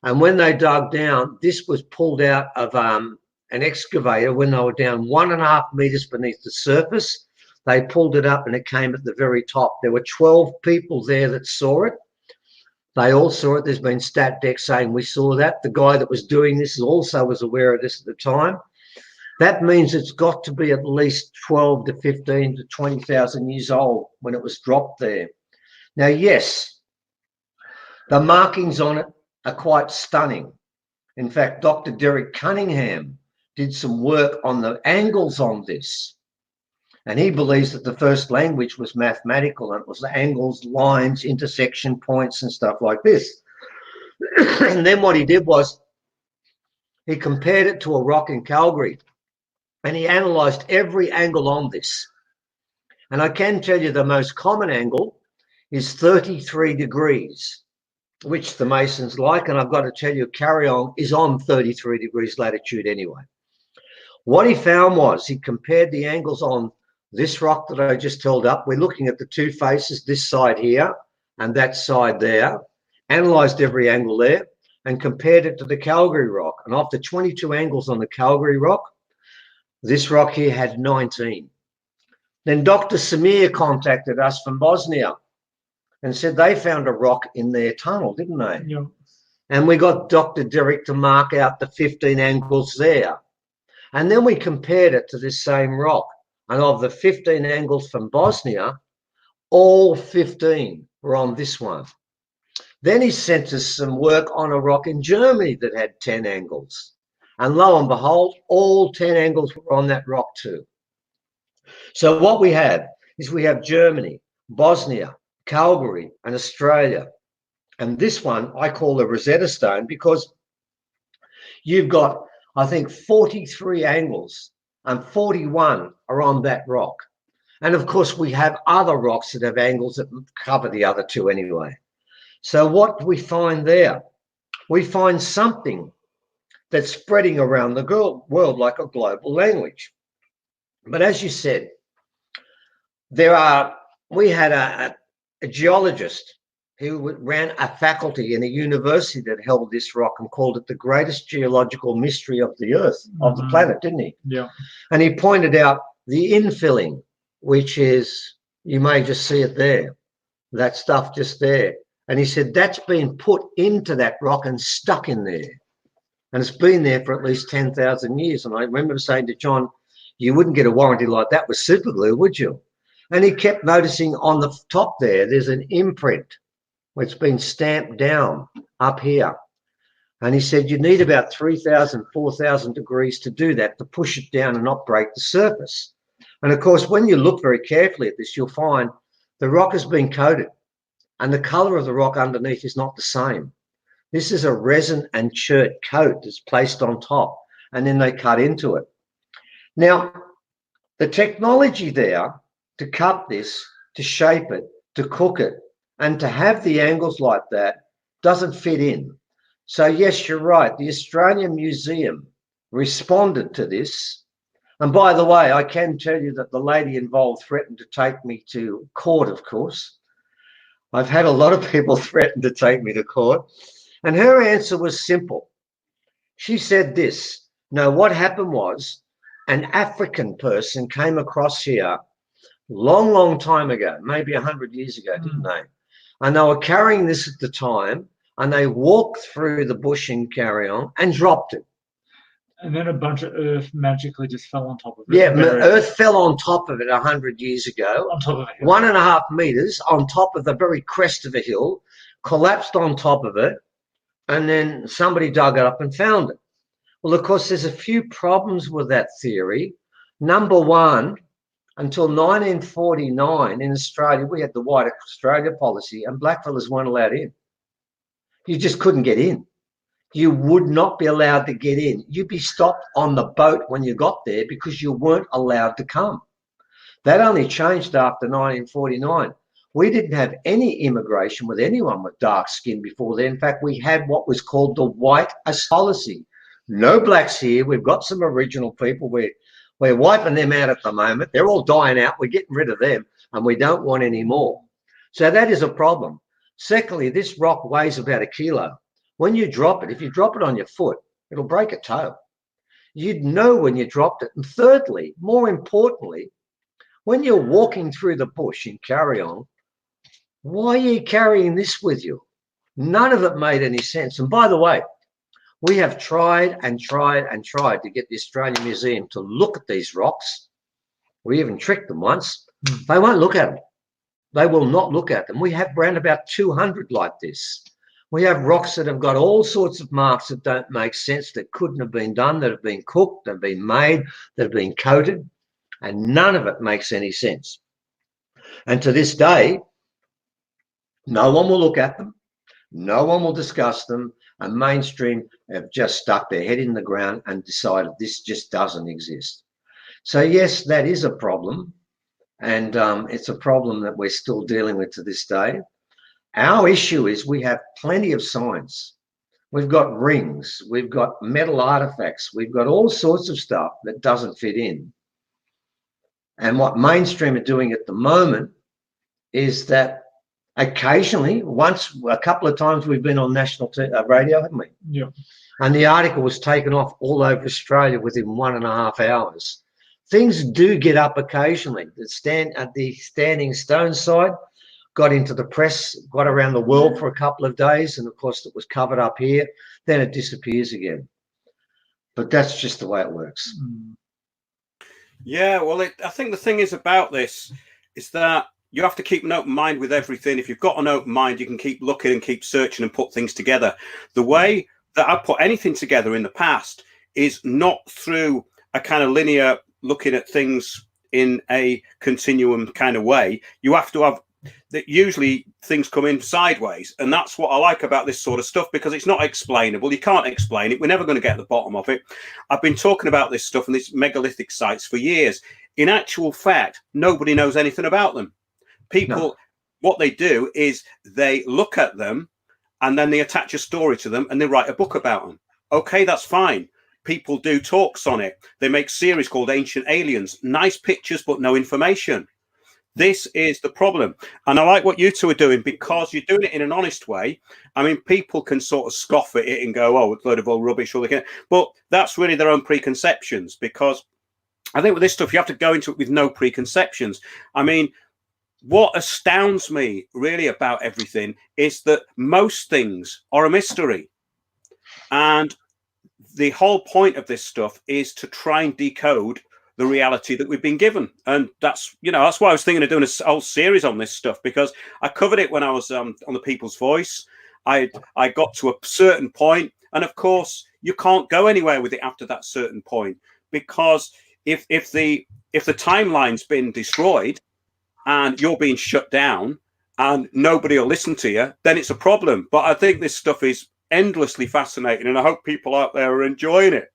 And when they dug down, this was pulled out of an excavator when they were down 1.5 meters beneath the surface. They pulled it up and it came at the very top. There were 12 people there that saw it. They all saw it. There's been stat decks saying we saw that. The guy that was doing this also was aware of this at the time. That means it's got to be at least 12 to 15 to 20,000 years old when it was dropped there. Now, yes, the markings on it are quite stunning. In fact, Dr. Derek Cunningham did some work on the angles on this. And he believes that the first language was mathematical, and it was the angles, lines, intersection points and stuff like this. And then what he did was he compared it to a rock in Calgary, and he analysed every angle on this. And I can tell you the most common angle is 33 degrees, which the Masons like, and I've got to tell you, Carry-on is on 33 degrees latitude anyway. What he found was he compared the angles on this rock that I just held up. We're looking at the two faces, this side here and that side there, analysed every angle there and compared it to the Calgary rock. And of the 22 angles on the Calgary rock, this rock here had 19. Then Dr. Samir contacted us from Bosnia and said they found a rock in their tunnel, didn't they?
Yeah.
And we got Dr. Derek to mark out the 15 angles there. And then we compared it to this same rock. And of the 15 angles from Bosnia, all 15 were on this one. Then he sent us some work on a rock in Germany that had 10 angles. And lo and behold, all 10 angles were on that rock too. So what we have is we have Germany, Bosnia, Calgary and Australia. And this one I call the Rosetta Stone because you've got, I think, 43 angles and 41 are on that rock. And of course, we have other rocks that have angles that cover the other two anyway. So what do we find there? We find something that's spreading around the world like a global language. But as you said, we had a geologist who ran a faculty in a university that held this rock and called it the greatest geological mystery of the earth, of the planet, didn't he?
Yeah.
And he pointed out the infilling, which is, you may just see it there, that stuff just there. And he said that's been put into that rock and stuck in there. And it's been there for at least 10,000 years. And I remember saying to John, you wouldn't get a warranty like that with super glue, would you? And he kept noticing on the top there, there's an imprint. It's been stamped down up here. And he said, you need about 3,000, 4,000 degrees to do that, to push it down and not break the surface. And of course, when you look very carefully at this, you'll find the rock has been coated and the color of the rock underneath is not the same. This is a resin and chert coat that's placed on top, and then they cut into it. Now, the technology there to cut this, to shape it, to cook it, and to have the angles like that doesn't fit in. So yes, you're right. The Australian Museum responded to this. And by the way, I can tell you that the lady involved threatened to take me to court, of course. I've had a lot of people threaten to take me to court. And her answer was simple. She said this, no, what happened was an African person came across here long, long time ago, maybe 100 years ago, didn't they? And they were carrying this at the time, and they walked through the bush in Carry-On and dropped it.
And then a bunch of earth magically just fell on top of it.
Yeah, earth fell on top of it 100 years ago.
On top of a hill.
1.5 meters on top of the very crest of a hill, collapsed on top of it, and then somebody dug it up and found it. Well, of course, there's a few problems with that theory. Number one, until 1949 in Australia, we had the White Australia policy, and blackfellas weren't allowed in. You just couldn't get in. You would not be allowed to get in. You'd be stopped on the boat when you got there because you weren't allowed to come. That only changed after 1949. We didn't have any immigration with anyone with dark skin before then. In fact, we had what was called the White Australia policy. No blacks here. We've got some original people. We're wiping them out at the moment. They're all dying out. We're getting rid of them, and we don't want any more. So that is a problem. Secondly, this rock weighs about 1 kilo. When you drop it, if you drop it on your foot, it'll break a toe. You'd know when you dropped it. And thirdly, more importantly, when you're walking through the bush in Carry-On, why are you carrying this with you? None of it made any sense. And by the way, we have tried and tried and tried to get the Australian Museum to look at these rocks. We even tricked them once. They won't look at them. They will not look at them. We have around about 200 like this. We have rocks that have got all sorts of marks that don't make sense, that couldn't have been done, that have been cooked, that have been made, that have been coated, and none of it makes any sense. And to this day, no one will look at them, no one will discuss them, and mainstream have just stuck their head in the ground and decided this just doesn't exist. So yes, that is a problem, and it's a problem that we're still dealing with to this day. Our issue is we have plenty of science. We've got rings, we've got metal artifacts, we've got all sorts of stuff that doesn't fit in. And what mainstream are doing at the moment is that occasionally, a couple of times we've been on national radio, haven't we?
Yeah. And
the article was taken off all over Australia within 1.5 hours. Things do get up occasionally. The Standing Stone side got into the press, got around the world for a couple of days, and of course it was covered up here. Then it disappears again. But that's just the way it works.
Yeah, well, I think the thing is about this is that you have to keep an open mind with everything. If you've got an open mind, you can keep looking and keep searching and put things together. The way that I put anything together in the past is not through a kind of linear looking at things in a continuum kind of way. You have to have that. Usually things come in sideways, and that's what I like about this sort of stuff, because it's not explainable. You can't explain it. We're never going to get to the bottom of it. I've been talking about this stuff and these megalithic sites for years. In actual fact, nobody knows anything about them. People, what they do is they look at them and then they attach a story to them and they write a book about them. Okay, that's fine. People do talks on it. They make series called Ancient Aliens. Nice pictures, but no information. This is the problem. And I like what you two are doing, because you're doing it in an honest way. I mean, people can sort of scoff at it and go, oh, it's a load of old rubbish. Or they can, but that's really their own preconceptions, because I think with this stuff, you have to go into it with no preconceptions. I mean, what astounds me really about everything is that most things are a mystery. And the whole point of this stuff is to try and decode the reality that we've been given. And that's, you know, that's why I was thinking of doing a whole series on this stuff, because I covered it when I was on the People's Voice. I got to a certain point And of course, you can't go anywhere with it after that certain point, because if the timeline's been destroyed and you're being shut down and nobody will listen to you, then it's a problem. But I think this stuff is endlessly fascinating, and I hope people out there are enjoying it.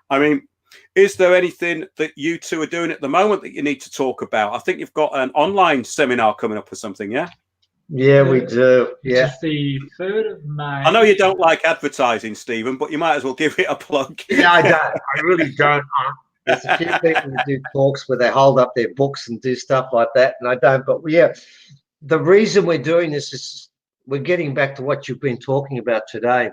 I mean, is there anything that you two are doing at the moment that you need to talk about? I think you've got an online seminar coming up or something, yeah?
Yeah, we do. Yeah.
It's the 3rd of May.
I know you don't like advertising, Stephen, but you might as well give it a plug.
Yeah, I don't. I really don't. There's a few people who do talks where they hold up their books and do stuff like that, and I don't. But yeah, the reason we're doing this is we're getting back to what you've been talking about today.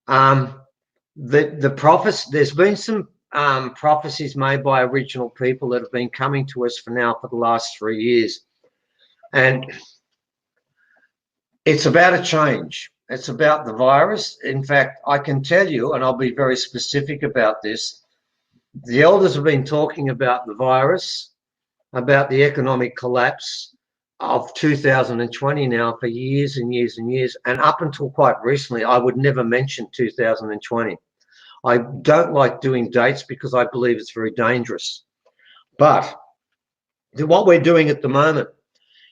The prophets. There's been some prophecies made by original people that have been coming to us for the last 3 years, and it's about a change. It's about the virus. In fact, I can tell you, and I'll be very specific about this, the elders have been talking about the virus, about the economic collapse of 2020 now for years and years and years. And up until quite recently, I would never mention 2020. I don't like doing dates because I believe it's very dangerous. But what we're doing at the moment,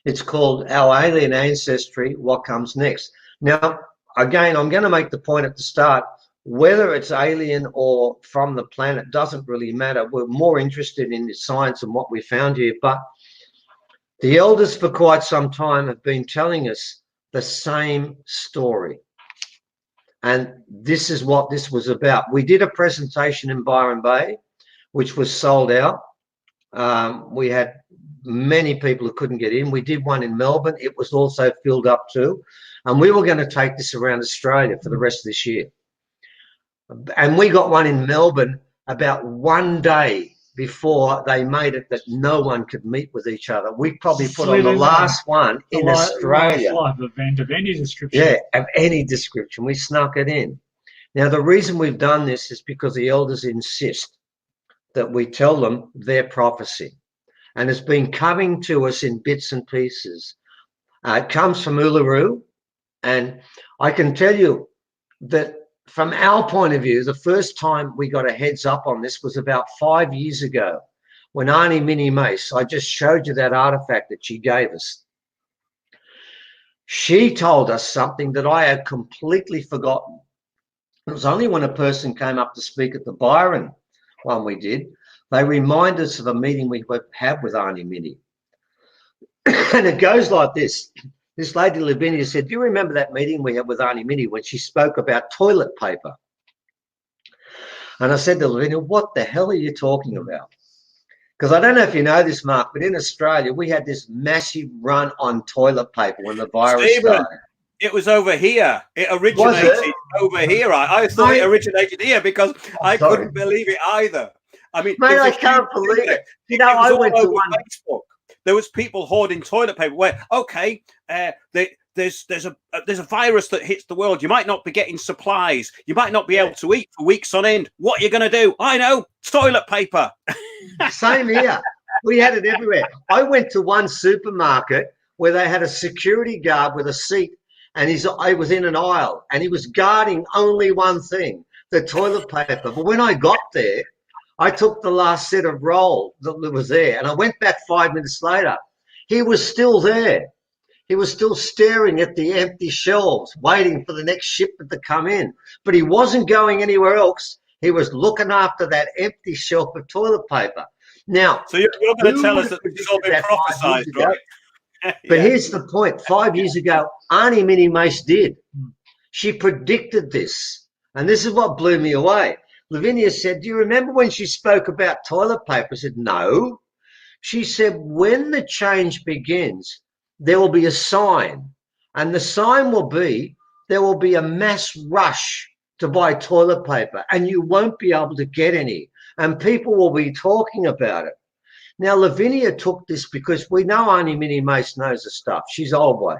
it's called Our Alien Ancestry, What Comes Next. Now, again, I'm going to make the point at the start, whether it's alien or from the planet doesn't really matter. We're more interested in the science and what we found here. But the elders for quite some time have been telling us the same story. And this is what this was about. We did a presentation in Byron Bay, which was sold out. We had many people who couldn't get in. We did one in Melbourne. It was also filled up too. And we were going to take this around Australia for the rest of this year. And we got one in Melbourne about 1 day before they made it that no one could meet with each other. We probably put on the last one in Australia.
Live event of any description.
Yeah, of any description. We snuck it in. Now, the reason we've done this is because the elders insist that we tell them their prophecy. And it's been coming to us in bits and pieces. It comes from Uluru. And I can tell you that from our point of view, the first time we got a heads up on this was about 5 years ago when Auntie Minnie Mace, I just showed you that artifact that she gave us. She told us something that I had completely forgotten. It was only when a person came up to speak at the Byron one we did, they reminded us of a meeting we had with Auntie Minnie. And it goes like this. This lady Lavinia said, do you remember that meeting we had with Auntie Minnie when she spoke about toilet paper? And I said to Lavinia, what the hell are you talking about? Because I don't know if you know this, Mark, but in Australia, we had this massive run on toilet paper when the virus started.
It was over here. It originated over here. I thought it originated here because I couldn't believe it either. I mean,
mate, I can't believe it. You know, I went to one.
Facebook. There was people hoarding toilet paper. Where there's a virus that hits the world. You might not be getting supplies. You might not be able to eat for weeks on end. What are you going to do? I know, toilet paper.
Same here. We had it everywhere. I went to one supermarket where they had a security guard with a seat, and I was in an aisle, and he was guarding only one thing, the toilet paper. But when I got there, I took the last set of roll that was there, and I went back 5 minutes later. He was still there. He was still staring at the empty shelves, waiting for the next shipment to come in. But he wasn't going anywhere else. He was looking after that empty shelf of toilet paper. Now,
so you're going to tell us that this has all been prophesied, right?
But here's the point. 5 years ago, Auntie Minnie Mace did. She predicted this. And this is what blew me away. Lavinia said, do you remember when she spoke about toilet paper? I said, no. She said, when the change begins, there will be a sign. And the sign will be, there will be a mass rush to buy toilet paper, and you won't be able to get any. And people will be talking about it. Now, Lavinia took this because we know Auntie Minnie Mace knows the stuff. She's old way.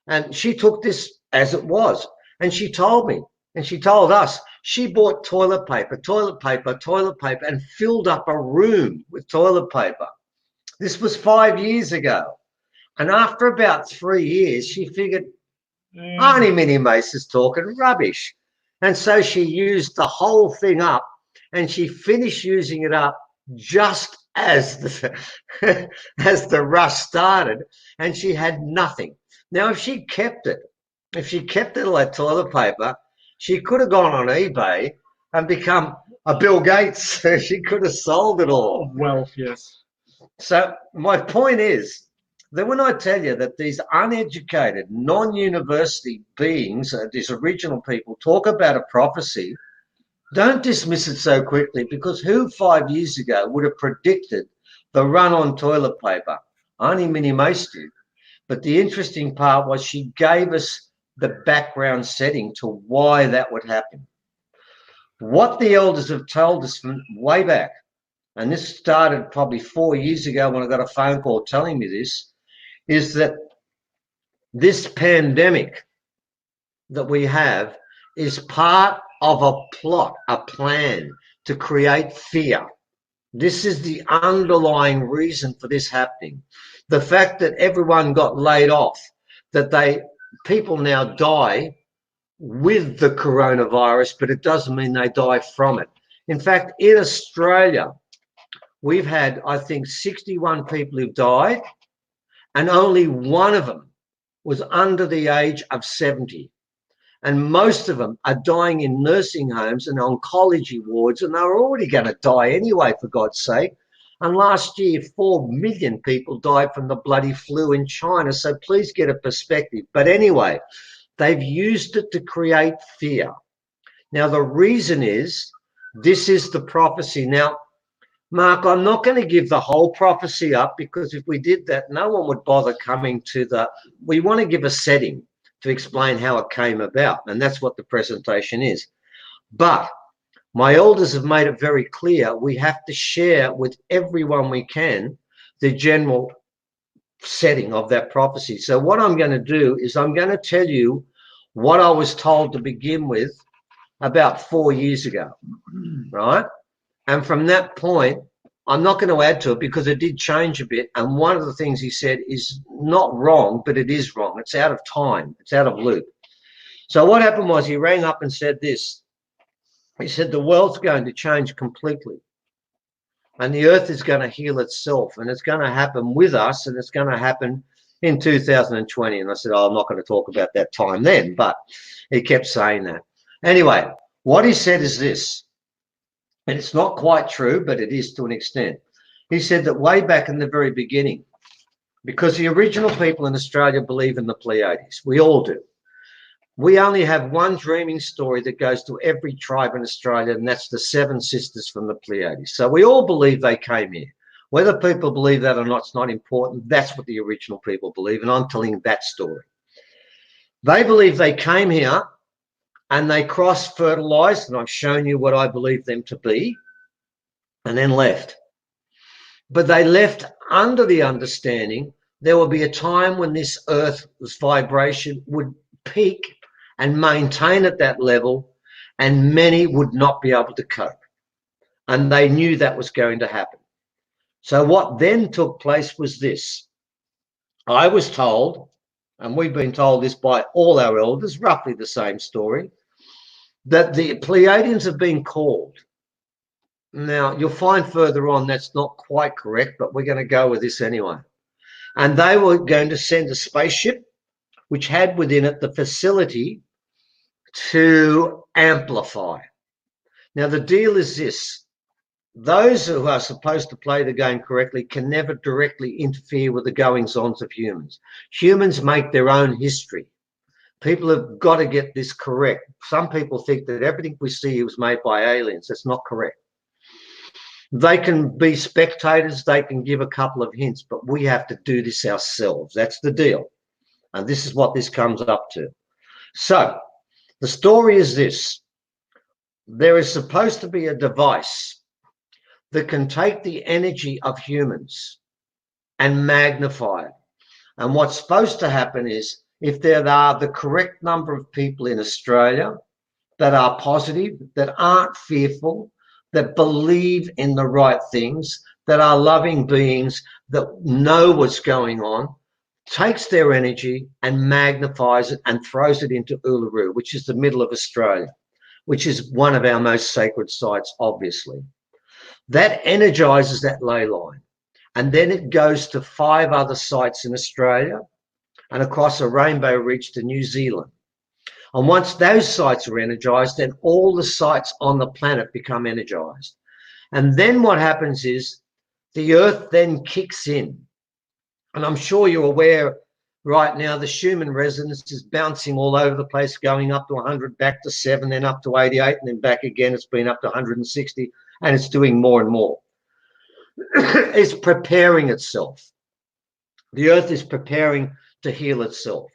And she took this as it was. And she told me, and she told us, she bought toilet paper, and filled up a room with toilet paper. This was 5 years ago. And after about 3 years, she figured, Auntie Minnie Mace is talking rubbish. And so she used the whole thing up, and she finished using it up just as the, as the rush started, and she had nothing. Now, if she kept it all that toilet paper, she could have gone on eBay and become a Bill Gates. She could have sold it all.
Wealth, yes.
So my point is that when I tell you that these uneducated, non-university beings, these original people, talk about a prophecy, don't dismiss it so quickly, because who 5 years ago would have predicted the run on toilet paper? Only Minnie Mace did. But the interesting part was she gave us the background setting to why that would happen. What the elders have told us from way back, and this started probably 4 years ago when I got a phone call telling me this, is that this pandemic that we have is part of a plot, a plan to create fear. This is the underlying reason for this happening. The fact that everyone got laid off, that people now die with the coronavirus, but it doesn't mean they die from it. In fact, in Australia, we've had, I think, 61 people who've died, and only one of them was under the age of 70. And most of them are dying in nursing homes and oncology wards, and they're already going to die anyway, for God's sake. And last year, 4 million people died from the bloody flu in China. So please get a perspective. But anyway, they've used it to create fear. Now, the reason is, this is the prophecy. Now, Mark, I'm not going to give the whole prophecy up, because if we did that, no one would bother coming to we want to give a setting to explain how it came about, and that's what the presentation is. But my elders have made it very clear we have to share with everyone we can the general setting of that prophecy. So what I'm going to do is I'm going to tell you what I was told to begin with about 4 years ago, right? And from that point, I'm not going to add to it, because it did change a bit. And one of the things he said is not wrong, but it is wrong. It's out of time. It's out of loop. So what happened was, he rang up and said this. He said, the world's going to change completely, and the earth is going to heal itself, and it's going to happen with us, and it's going to happen in 2020. And I said, oh, I'm not going to talk about that time then, but he kept saying that. Anyway, what he said is this. And it's not quite true, but it is to an extent. He said that way back in the very beginning, because the original people in Australia believe in the Pleiades. We all do. We only have one dreaming story that goes to every tribe in Australia, and that's the 7 sisters from the Pleiades. So we all believe they came here. Whether people believe that or not, it's not important. That's what the original people believe, and I'm telling that story. They believe they came here, and they cross-fertilized, and I've shown you what I believe them to be, and then left. But they left under the understanding there will be a time when this Earth's vibration would peak and maintain at that level, and many would not be able to cope. And they knew that was going to happen. So what then took place was this. I was told, and we've been told this by all our elders, roughly the same story, that the Pleiadians have been called. Now, you'll find further on that's not quite correct, but we're going to go with this anyway. And they were going to send a spaceship which had within it the facility to amplify. Now, the deal is this. Those who are supposed to play the game correctly can never directly interfere with the goings-ons of humans. Humans make their own history. People have got to get this correct. Some people think that everything we see was made by aliens. That's not correct. They can be spectators. They can give a couple of hints, but we have to do this ourselves. That's the deal. And this is what this comes up to. So the story is this. There is supposed to be a device that can take the energy of humans and magnify it. And what's supposed to happen is, if there are the correct number of people in Australia that are positive, that aren't fearful, that believe in the right things, that are loving beings, that know what's going on, takes their energy and magnifies it and throws it into Uluru, which is the middle of Australia. which is one of our most sacred sites, obviously. That energizes that ley line. And then it goes to 5 other sites in Australia and across a rainbow ridge to New Zealand. And once those sites are energized, then all the sites on the planet become energized. And then what happens is the Earth then kicks in. And I'm sure you're aware right now, the Schumann resonance is bouncing all over the place, going up to 100, back to 7, then up to 88, and then back again. It's been up to 160, and it's doing more and more. It's preparing itself. The Earth is preparing to heal itself.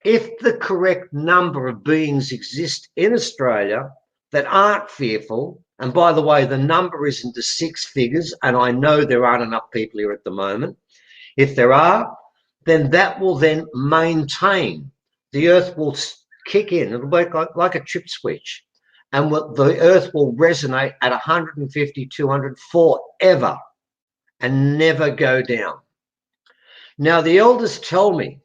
If the correct number of beings exist in Australia that aren't fearful, and by the way, the number is into 6 figures, and I know there aren't enough people here at the moment. If there are, then that will then maintain. The Earth will kick in. It'll work like a trip switch. And the Earth will resonate at 150, 200 forever and never go down. Now, the elders tell me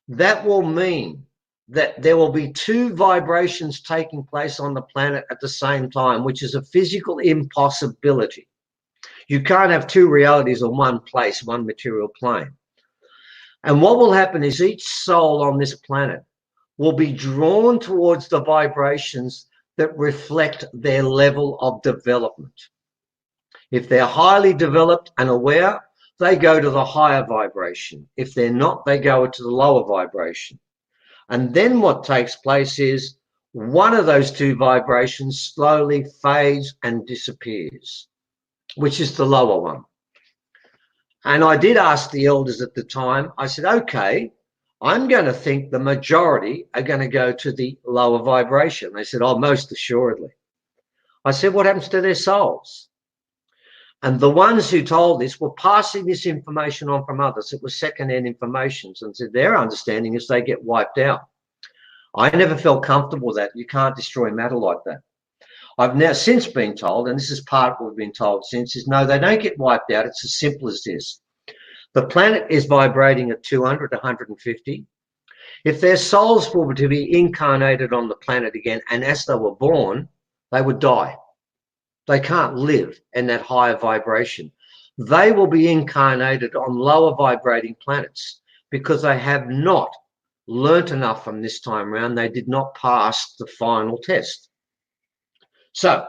that will mean that there will be 2 vibrations taking place on the planet at the same time, which is a physical impossibility. You can't have 2 realities in one place, one material plane. And what will happen is each soul on this planet will be drawn towards the vibrations that reflect their level of development. If they're highly developed and aware, they go to the higher vibration. If they're not, they go to the lower vibration. And then what takes place is one of those 2 vibrations slowly fades and disappears, which is the lower one. And I did ask the elders at the time, I said, okay, I'm going to think the majority are going to go to the lower vibration. They said, oh, most assuredly. I said, what happens to their souls? And the ones who told this were passing this information on from others. It was second-hand information. And said their understanding is they get wiped out. I never felt comfortable with that. You can't destroy matter like that. I've now since been told, and this is part of what we've been told since, is no, they don't get wiped out. It's as simple as this. The planet is vibrating at 200, 150. If their souls were to be incarnated on the planet again, and as they were born, they would die. They can't live in that higher vibration. They will be incarnated on lower vibrating planets because they have not learnt enough from this time around. They did not pass the final test. So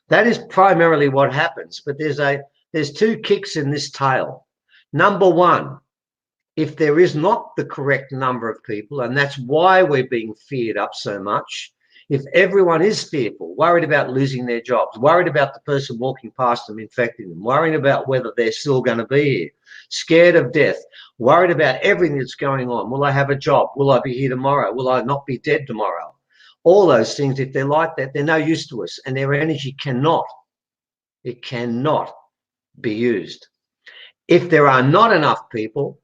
that is primarily what happens. But there's 2 kicks in this tail. Number 1, if there is not the correct number of people, and that's why we're being feared up so much, if everyone is fearful, worried about losing their jobs, worried about the person walking past them infecting them, worrying about whether they're still going to be here, scared of death, worried about everything that's going on. Will I have a job? Will I be here tomorrow? Will I not be dead tomorrow? All those things, if they're like that, they're no use to us, and their energy cannot be used. If there are not enough people,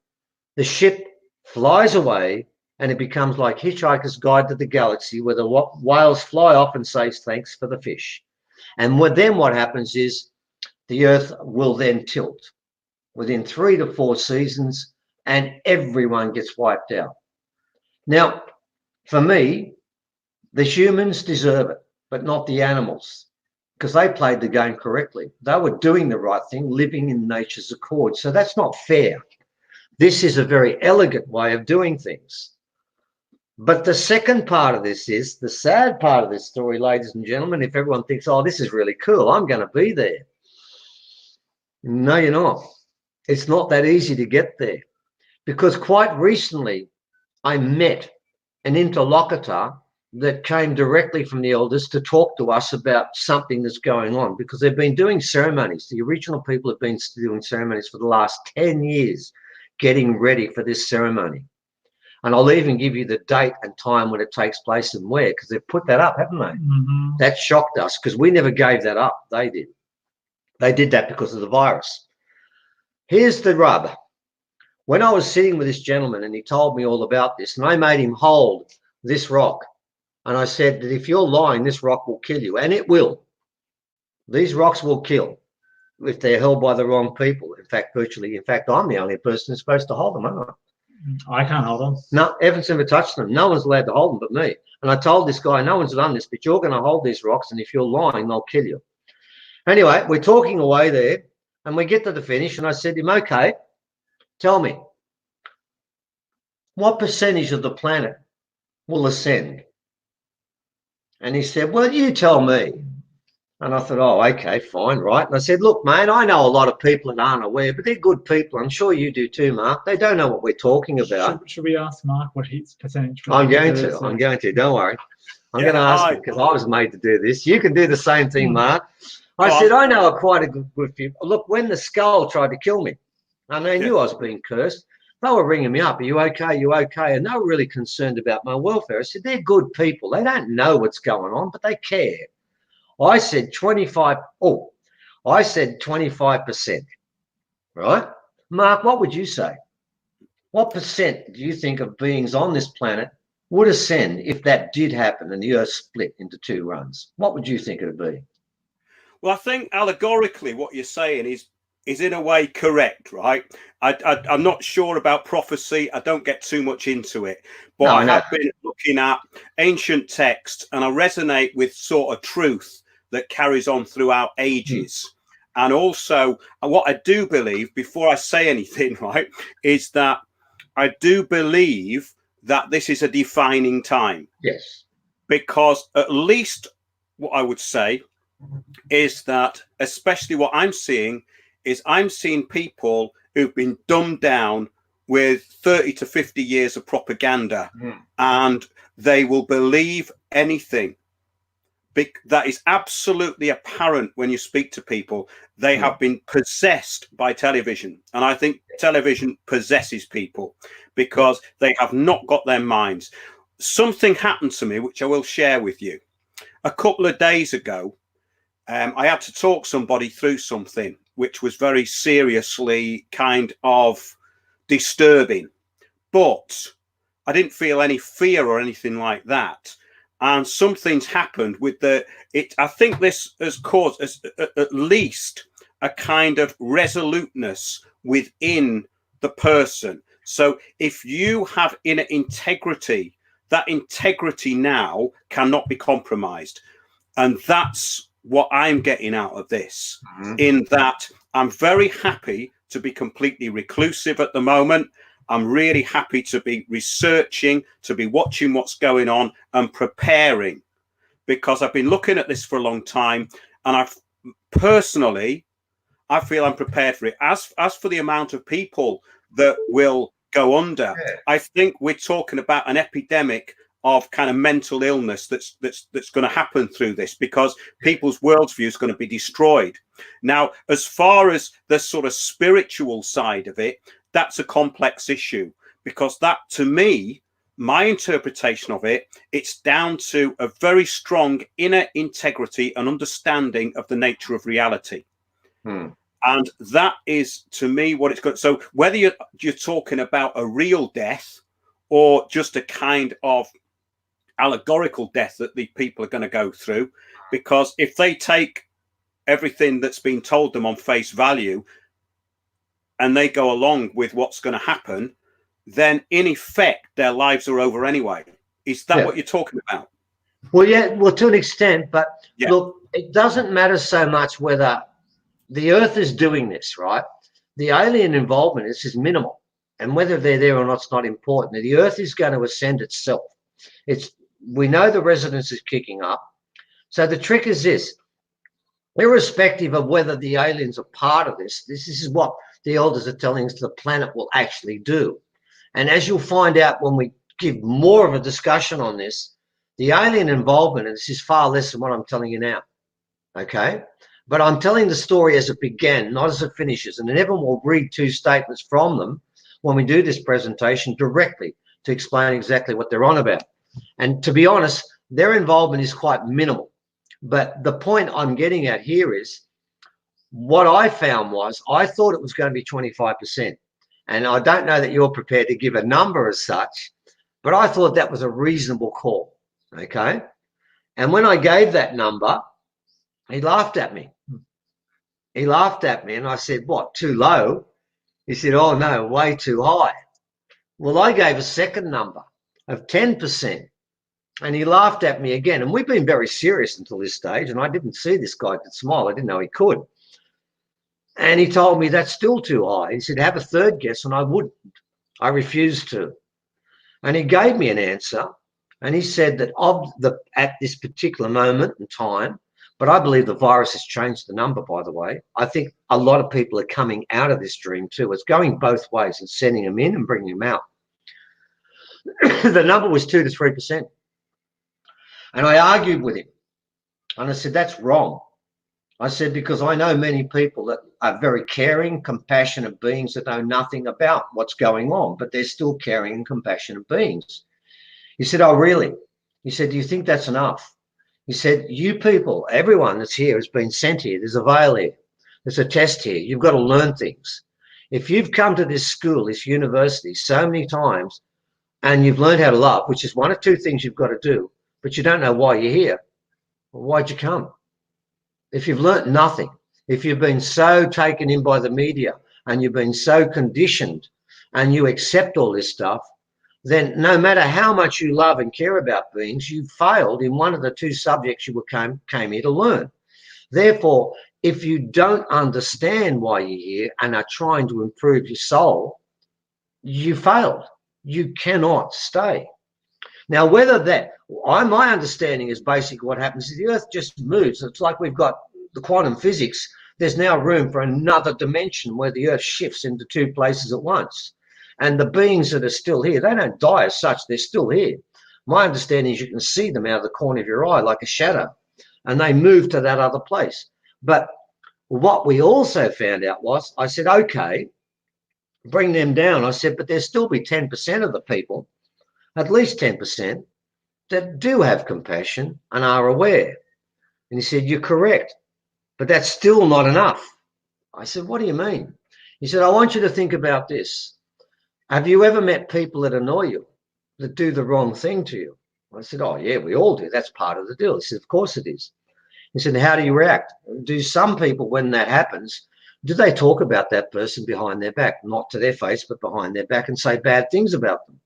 the ship flies away and it becomes like Hitchhiker's Guide to the Galaxy, where the whales fly off and say thanks for the fish. And then what happens is the Earth will then tilt within 3 to 4 seasons and everyone gets wiped out. Now, for me, the humans deserve it, but not the animals, because they played the game correctly. They were doing the right thing, living in nature's accord. So that's not fair. This is a very elegant way of doing things. But the second part of this is the sad part of this story, ladies and gentlemen. If everyone thinks, oh, this is really cool, I'm going to be there. No, you're not. It's not that easy to get there, because quite recently I met an interlocutor that came directly from the elders to talk to us about something that's going on, because they've been doing ceremonies. The original people have been doing ceremonies for the last 10 years, getting ready for this ceremony. And I'll even give you the date and time when it takes place and where, because they've put that up, haven't they?
Mm-hmm.
That shocked us, because we never gave that up. They did. They did that because of the virus. Here's the rub. When I was sitting with this gentleman and he told me all about this, and I made him hold this rock, and I said that if you're lying, this rock will kill you, and it will. These rocks will kill if they're held by the wrong people. In fact, I'm the only person who's supposed to hold them, aren't I?
I can't hold them.
No, Evans never touched them. No one's allowed to hold them but me. And I told this guy, no one's done this, but you're going to hold these rocks, and if you're lying, they'll kill you. Anyway, we're talking away there, and we get to the finish, and I said to him, okay, tell me, what percentage of the planet will ascend? And he said, well, you tell me. And I thought, oh, okay, fine, right. And I said, look, mate, I know a lot of people that aren't aware, but they're good people. I'm sure you do too, Mark. They don't know what we're talking about.
Should we ask Mark what his percentage?
I'm going to. Don't worry. I'm going to ask him because I was made to do this. You can do the same thing, Mark. I said, I know quite a good few. Look, when the skull tried to kill me, and they knew I was being cursed, they were ringing me up. Are you okay? You okay? And they were really concerned about my welfare. I said, they're good people. They don't know what's going on, but they care. I said 25. Oh, I said 25%. Right? Mark, what would you say? What percent do you think of beings on this planet would ascend if that did happen and the Earth split into two runs? What would you think it would be?
Well, I think allegorically what you're saying is in a way correct, right? I'm not sure about prophecy. I don't get too much into it, but I have been looking at ancient texts, and I resonate with sort of truth that carries on throughout ages. And also, what I do believe, before I say anything, right, is that I do believe that this is a defining time.
Yes.
Because at least what I would say is that, especially what I'm seeing, is I'm seeing people who've been dumbed down with 30 to 50 years of propaganda, and they will believe anything. That is absolutely apparent when you speak to people. They have been possessed by television. And I think television possesses people because they have not got their minds. Something happened to me, which I will share with you. A couple of days ago, I had to talk somebody through something which was very seriously kind of disturbing. But I didn't feel any fear or anything like that. And something's happened with I think this has caused at least a kind of resoluteness within the person. So if you have inner integrity, that integrity now cannot be compromised. And that's what I'm getting out of this, in that I'm very happy to be completely reclusive at the moment. I'm really happy to be researching, to be watching what's going on and preparing, because I've been looking at this for a long time, and I feel I'm prepared for it. As for the amount of people that will go under, I think we're talking about an epidemic of kind of mental illness that's going to happen through this, because people's worldview is going to be destroyed. Now, as far as the sort of spiritual side of it, that's a complex issue, because that, to me, my interpretation of it, it's down to a very strong inner integrity and understanding of the nature of reality. And that is, to me, what it's got. So whether you're talking about a real death or just a kind of allegorical death that the people are going to go through, because if they take everything that's been told them on face value and they go along with what's going to happen, then in effect their lives are over anyway. Is that what you're talking about?
Well, yeah, well, to an extent, but look, it doesn't matter so much whether the Earth is doing this, right? The alien involvement is minimal, and whether they're there or not is not important. The Earth is going to ascend itself. We know the resonance is kicking up. So the trick is this: irrespective of whether the aliens are part of this, this is what the elders are telling us the planet will actually do. And as you'll find out when we give more of a discussion on this, the alien involvement, and this is far less than what I'm telling you now, okay? But I'm telling the story as it began, not as it finishes. And Evan will read two statements from them when we do this presentation directly to explain exactly what they're on about. And to be honest, their involvement is quite minimal. But the point I'm getting at here is, what I found was, I thought it was going to be 25%. And I don't know that you're prepared to give a number as such, but I thought that was a reasonable call, okay? And when I gave that number, he laughed at me. He laughed at me, and I said, what, too low? He said, oh, no, way too high. Well, I gave a second number of 10%. And he laughed at me again. And we've been very serious until this stage. And I didn't see this guy could smile. I didn't know he could. And he told me that's still too high. He said, have a third guess. And I wouldn't. I refused to. And he gave me an answer. And he said that at this particular moment in time, but I believe the virus has changed the number, by the way. I think a lot of people are coming out of this dream too. It's going both ways and sending them in and bringing them out. The number was 2 to 3%. And I argued with him. And I said, that's wrong. I said, because I know many people that are very caring, compassionate beings that know nothing about what's going on, but they're still caring and compassionate beings. He said, oh, really? He said, do you think that's enough? He said, you people, everyone that's here has been sent here. There's a veil here. There's a test here. You've got to learn things. If you've come to this school, this university so many times, and you've learned how to love, which is one of two things you've got to do, but you don't know why you're here, well, why'd you come? If you've learnt nothing, if you've been so taken in by the media and you've been so conditioned and you accept all this stuff, then no matter how much you love and care about beings, you failed in one of the two subjects you came here to learn. Therefore, if you don't understand why you're here and are trying to improve your soul, you failed. You cannot stay. Now, my understanding is basically what happens is the Earth just moves. It's like we've got the quantum physics. There's now room for another dimension where the Earth shifts into two places at once. And the beings that are still here, they don't die as such. They're still here. My understanding is you can see them out of the corner of your eye like a shadow, and they move to that other place. But what we also found out was, I said, okay, bring them down. I said, but there'll still be 10% of the people, at least 10%, that do have compassion and are aware. And he said, you're correct, but that's still not enough. I said, what do you mean? He said, I want you to think about this. Have you ever met people that annoy you, that do the wrong thing to you? I said, oh, yeah, we all do. That's part of the deal. He said, of course it is. He said, how do you react? Do some people, when that happens, do they talk about that person behind their back, not to their face, but behind their back, and say bad things about them?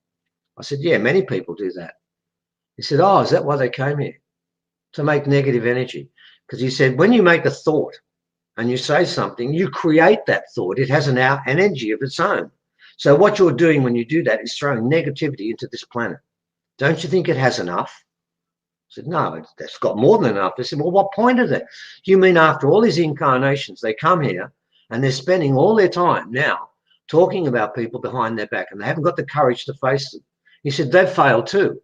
I said, yeah, many people do that. He said, oh, is that why they came here? To make negative energy. Because he said, when you make a thought and you say something, you create that thought. It has an energy of its own. So what you're doing when you do that is throwing negativity into this planet. Don't you think it has enough? I said, no, it's got more than enough. They said, well, what point is it? You mean after all these incarnations, they come here and they're spending all their time now talking about people behind their back and they haven't got the courage to face them? He said, they've failed too.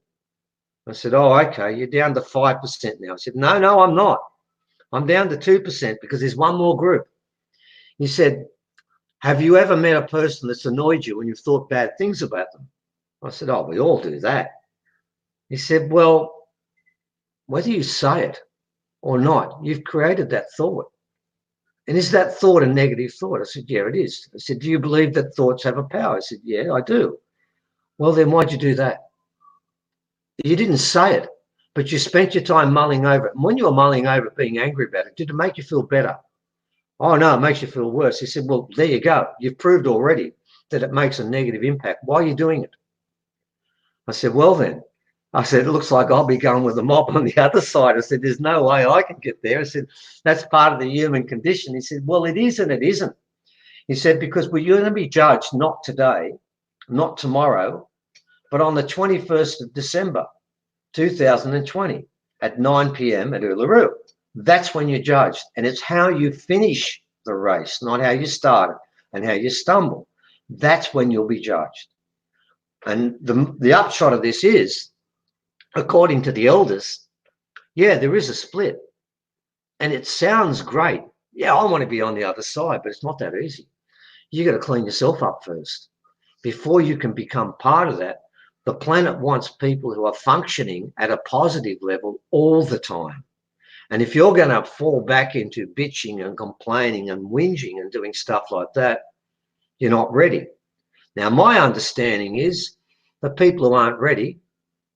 I said, oh, okay, you're down to 5% now. I said, no, I'm not. I'm down to 2% because there's one more group. He said, have you ever met a person that's annoyed you when you've thought bad things about them? I said, oh, we all do that. He said, well, whether you say it or not, you've created that thought. And is that thought a negative thought? I said, yeah, it is. I said, do you believe that thoughts have a power? I said, yeah, I do. Well, then why'd you do that? You didn't say it, but you spent your time mulling over it. And when you were mulling over it, being angry about it, did it make you feel better? Oh, no, it makes you feel worse. He said, well, there you go. You've proved already that it makes a negative impact. Why are you doing it? I said, well, then. I said, it looks like I'll be going with the mob on the other side. I said, there's no way I can get there. I said, that's part of the human condition. He said, well, it is and it isn't. He said, because we're going to be judged not today, not tomorrow, but on the 21st of December, 2020 at 9 p.m. at Uluru. That's when you're judged. And it's how you finish the race, not how you started and how you stumble. That's when you'll be judged. And the upshot of this is, according to the elders, yeah, there is a split. And it sounds great. Yeah, I want to be on the other side, but it's not that easy. You got to clean yourself up first. Before you can become part of that, the planet wants people who are functioning at a positive level all the time. And if you're going to fall back into bitching and complaining and whinging and doing stuff like that, you're not ready. Now, my understanding is the people who aren't ready,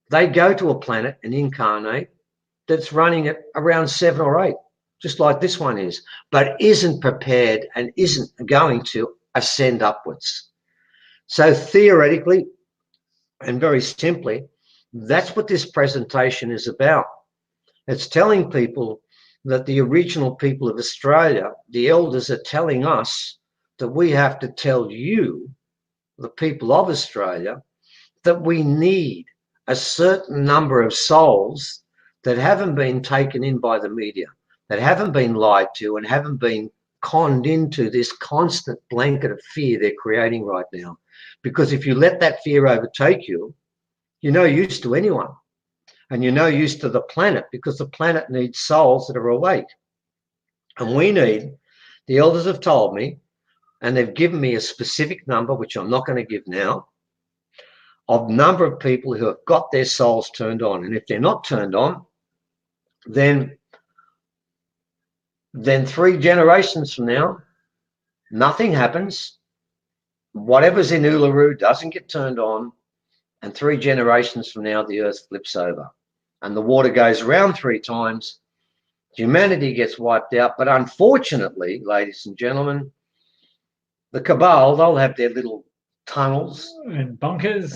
they go to a planet and incarnate that's running at around 7 or 8, just like this one is, but isn't prepared and isn't going to ascend upwards. So theoretically, And very simply, that's what this presentation is about. It's telling people that the original people of Australia, the elders, are telling us that we have to tell you, the people of Australia, that we need a certain number of souls that haven't been taken in by the media, that haven't been lied to and haven't been conned into this constant blanket of fear they're creating right now. Because if you let that fear overtake you, you're no use to anyone. And you're no use to the planet, because the planet needs souls that are awake. And we need, the elders have told me, and they've given me a specific number, which I'm not going to give now, of number of people who have got their souls turned on. And if they're not turned on, then 3 generations from now, nothing happens. Whatever's in Uluru doesn't get turned on. And 3 generations from now, the earth flips over. And the water goes around 3 times. Humanity gets wiped out. But unfortunately, ladies and gentlemen, the Cabal, they'll have their little tunnels
and bunkers,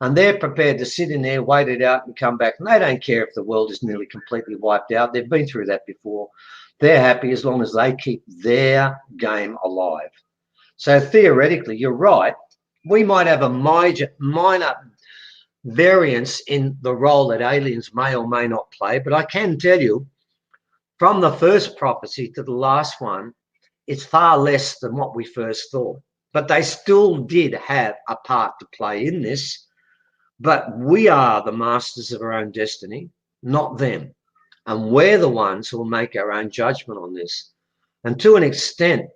and they're prepared to sit in there, wait it out and come back. And they don't care if the world is nearly completely wiped out. They've been through that before. They're happy as long as they keep their game alive. So theoretically, you're right. We might have a minor variance in the role that aliens may or may not play, but I can tell you, from the first prophecy to the last one, it's far less than what we first thought. But they still did have a part to play in this. But we are the masters of our own destiny, not them. And we're the ones who will make our own judgment on this. And to an extent,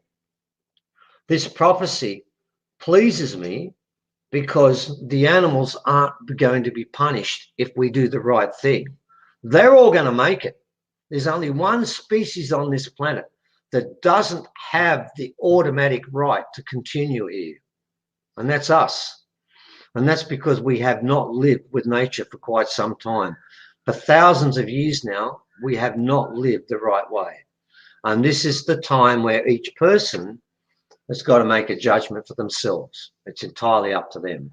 this prophecy pleases me, because the animals aren't going to be punished if we do the right thing. They're all going to make it. There's only one species on this planet that doesn't have the automatic right to continue here, and that's us. And that's because we have not lived with nature for quite some time. For thousands of years now, we have not lived the right way. And this is the time where each person has got to make a judgment for themselves. It's entirely up to them.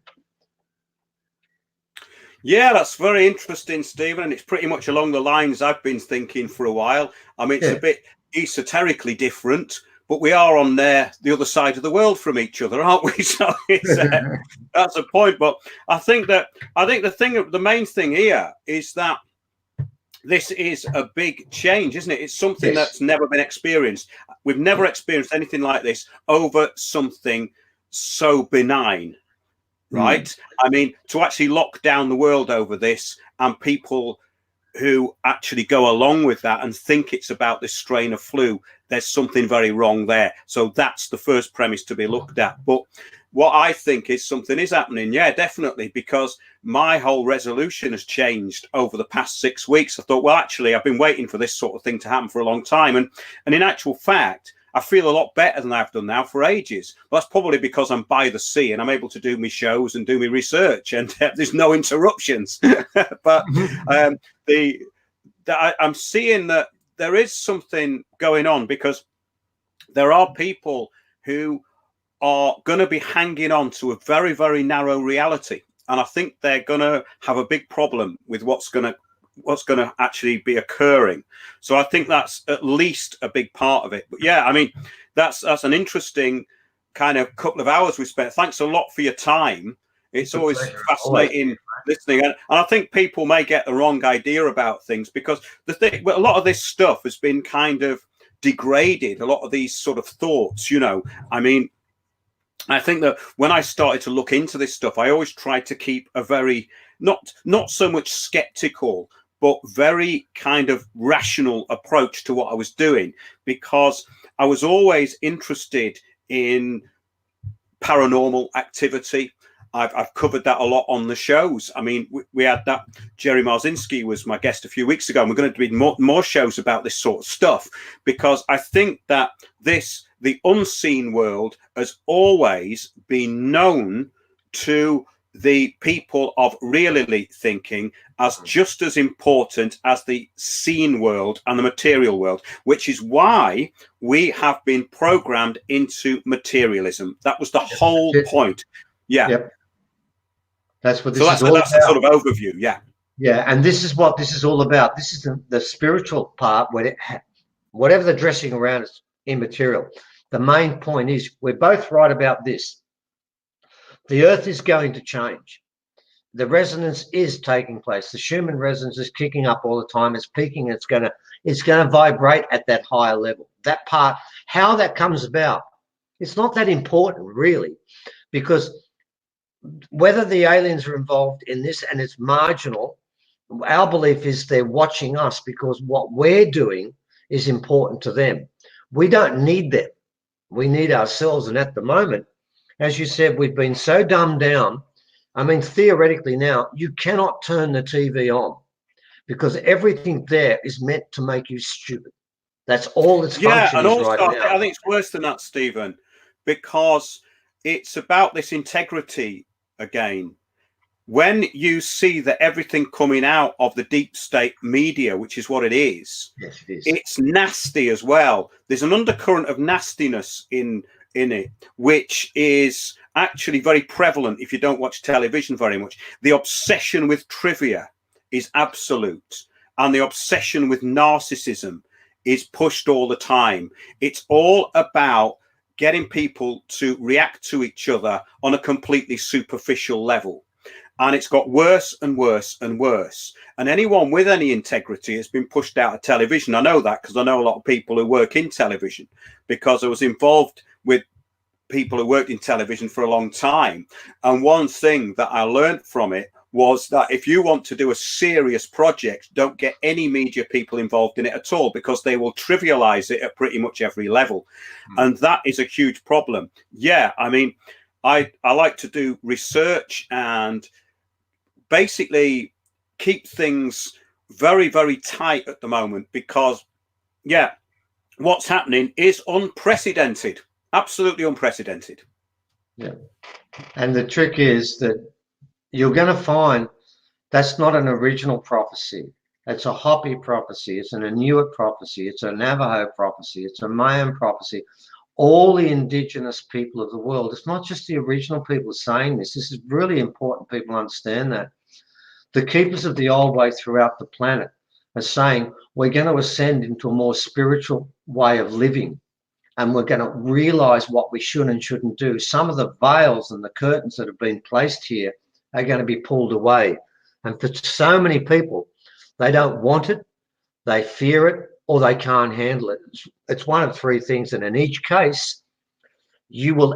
Yeah, that's very interesting, Stephen. And it's pretty much along the lines I've been thinking for a while. I mean, it's a bit esoterically different, but we are on the other side of the world from each other, aren't we? So it's, that's a point. But I think the main thing here is that this is a big change, isn't it? It's something that's never been experienced. We've never experienced anything like this over something so benign, right? I mean, to actually lock down the world over this, and people who actually go along with that and think it's about this strain of flu, there's something very wrong there. So that's the first premise to be looked at. But what I think is something is happening, yeah, definitely, because my whole resolution has changed over the past 6 weeks. I thought, well, actually, I've been waiting for this sort of thing to happen for a long time. And in actual fact, I feel a lot better than I've done now for ages. Well, that's probably because I'm by the sea and I'm able to do my shows and do my research, and there's no interruptions. But I'm seeing that there is something going on, because there are people who are going to be hanging on to a very, very narrow reality. And I think they're going to have a big problem with what's going to actually be occurring. So I think that's at least a big part of it. But yeah, I mean, that's an interesting kind of couple of hours we spent. Thanks a lot for your time. It's always fascinating listening. And I think people may get the wrong idea about things, because a lot of this stuff has been kind of degraded. A lot of these sort of thoughts, I mean, I think that when I started to look into this stuff, I always tried to keep a very, not so much skeptical, but very kind of rational approach to what I was doing, because I was always interested in paranormal activity. I've covered that a lot on the shows. I mean, we had that. Jerry Marzinski was my guest a few weeks ago, and we're going to do more shows about this sort of stuff, because I think that the unseen world has always been known to the people of reality thinking as just as important as the seen world and the material world, which is why we have been programmed into materialism. That was the whole point. Yeah.
Yep. That's what
So
this is all
that's the
about.
sort of overview. Yeah.
Yeah, and this is what this is all about. This is the spiritual part where whatever the dressing around is immaterial. The main point is we're both right about this. The earth is going to change. The resonance is taking place. The Schumann resonance is kicking up all the time. It's peaking. It's gonna vibrate at that higher level. That part, how that comes about, it's not that important really, because whether the aliens are involved in this and it's marginal, our belief is they're watching us because what we're doing is important to them. We don't need them. We need ourselves. And at the moment, as you said, we've been so dumbed down. I mean, theoretically now, you cannot turn the TV on because everything there is meant to make you stupid. That's all its
Yeah,
function
and
is
also
right now.
I think it's worse than that, Stephen, because it's about this integrity again. When you see that everything coming out of the deep state media, which is what it is,
Yes, it is.
it's nasty as well. There's an undercurrent of nastiness in it, which is actually very prevalent if you don't watch television very much. The obsession with trivia is absolute, and the obsession with narcissism is pushed all the time. It's all about getting people to react to each other on a completely superficial level. And it's got worse and worse and worse. And anyone with any integrity has been pushed out of television. I know that because I know a lot of people who work in television, because I was involved with people who worked in television for a long time. And one thing that I learned from it was that if you want to do a serious project, don't get any media people involved in it at all, because they will trivialize it at pretty much every level. And that is a huge problem. Yeah, I mean, I like to do research and basically keep things very, very tight at the moment, because, yeah, what's happening is unprecedented, absolutely unprecedented.
Yeah. And the trick is that you're going to find that's not an original prophecy. It's a Hopi prophecy. It's an Inuit prophecy. It's a Navajo prophecy. It's a Mayan prophecy. All the indigenous people of the world. It's not just the original people saying this. This is really important. People understand that. The keepers of the old way throughout the planet are saying we're going to ascend into a more spiritual way of living, and we're going to realize what we should and shouldn't do. Some of the veils and the curtains that have been placed here are going to be pulled away. And for so many people, they don't want it, they fear it, or they can't handle it. It's one of three things. And in each case,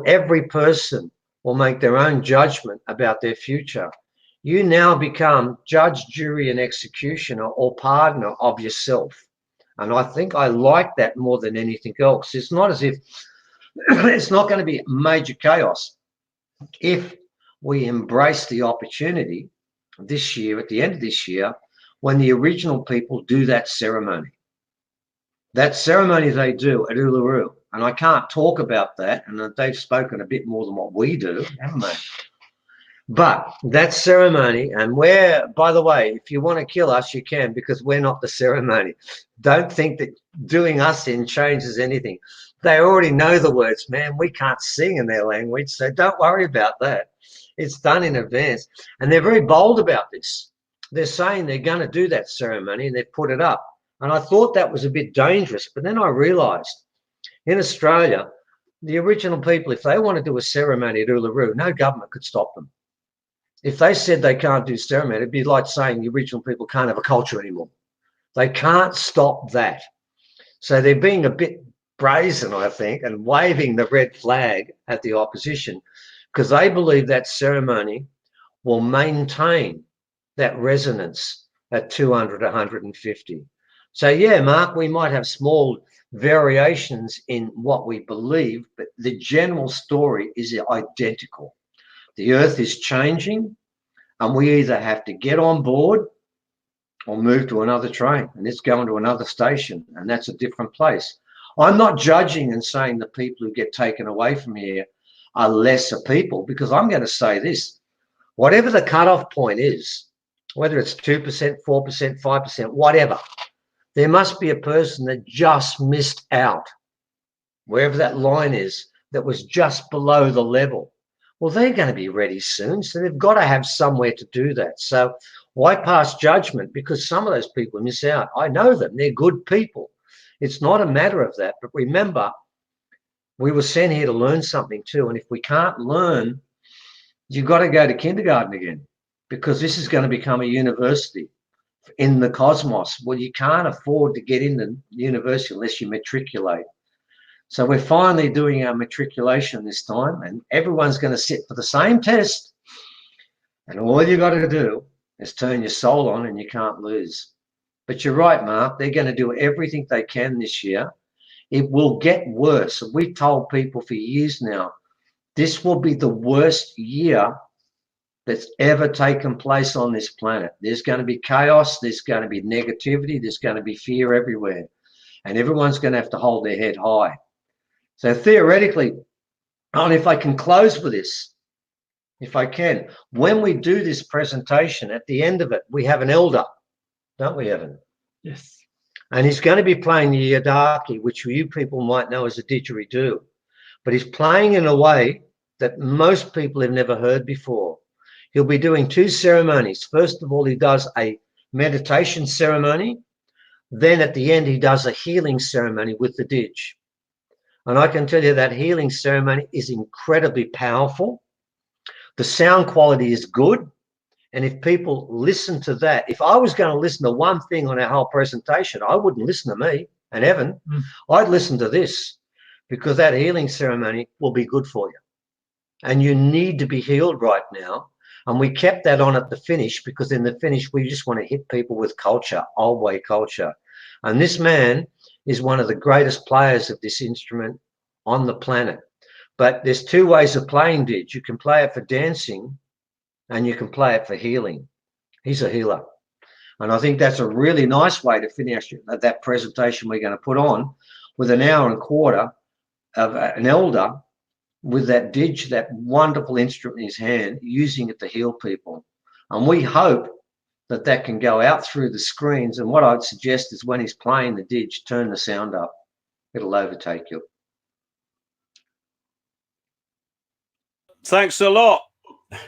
every person will make their own judgment about their future. You now become judge, jury, and executioner or pardoner of yourself. And I think I like that more than anything else. It's not as if it's not going to be major chaos if we embrace the opportunity this year, at the end of this year, when the original people do that ceremony. That ceremony they do at Uluru, and I can't talk about that, and they've spoken a bit more than what we do, haven't they? But that ceremony, and by the way, if you want to kill us, you can, because we're not the ceremony. Don't think that doing us in changes anything. They already know the words, man. We can't sing in their language, so don't worry about that. It's done in advance. And they're very bold about this. They're saying they're going to do that ceremony, and they've put it up. And I thought that was a bit dangerous, but then I realised in Australia, the original people, if they want to do a ceremony at Uluru, no government could stop them. If they said they can't do ceremony, it'd be like saying the original people can't have a culture anymore. They can't stop that. So they're being a bit brazen, I think, and waving the red flag at the opposition, because they believe that ceremony will maintain that resonance at 200, 150. So, yeah, Mark, we might have small variations in what we believe, but the general story is identical. The earth is changing, and we either have to get on board or move to another train, and it's going to another station, and that's a different place. I'm not judging and saying the people who get taken away from here are lesser people, because I'm going to say this. Whatever the cutoff point is, whether it's 2%, 4%, 5%, whatever, there must be a person that just missed out, wherever that line is, that was just below the level. Well, they're going to be ready soon, so they've got to have somewhere to do that. So why pass judgment? Because some of those people miss out. I know them. They're good people. It's not a matter of that. But remember, we were sent here to learn something too. And if we can't learn, you've got to go to kindergarten again, because this is going to become a university in the cosmos. Well, you can't afford to get into university unless you matriculate. So we're finally doing our matriculation this time, and everyone's going to sit for the same test. And all you got to do is turn your soul on, and you can't lose. But you're right, Mark. They're going to do everything they can this year. It will get worse. We've told people for years now, this will be the worst year that's ever taken place on this planet. There's going to be chaos. There's going to be negativity. There's going to be fear everywhere. And everyone's going to have to hold their head high. So theoretically, and if I can close with this, if I can, when we do this presentation, at the end of it, we have an elder, don't we, Evan?
Yes.
And he's going to be playing the yidaki, which you people might know as a didgeridoo. But he's playing in a way that most people have never heard before. He'll be doing two ceremonies. First of all, he does a meditation ceremony. Then at the end, he does a healing ceremony with the didge. And I can tell you that healing ceremony is incredibly powerful. The sound quality is good. And if people listen to that, if I was going to listen to one thing on our whole presentation, I wouldn't listen to me and Evan. I'd listen to this, because that healing ceremony will be good for you. And you need to be healed right now. And we kept that on at the finish, because in the finish, we just want to hit people with culture, old way culture. And this man is one of the greatest players of this instrument on the planet. But there's two ways of playing didge. You can play it for dancing, and you can play it for healing. He's a healer. And I think that's a really nice way to finish that presentation we're going to put on, with an hour and a quarter of an elder with that didge, that wonderful instrument in his hand, using it to heal people. And we hope that that can go out through the screens. And what I'd suggest is, when he's playing the didge, turn the sound up. It'll overtake you.
Thanks a lot.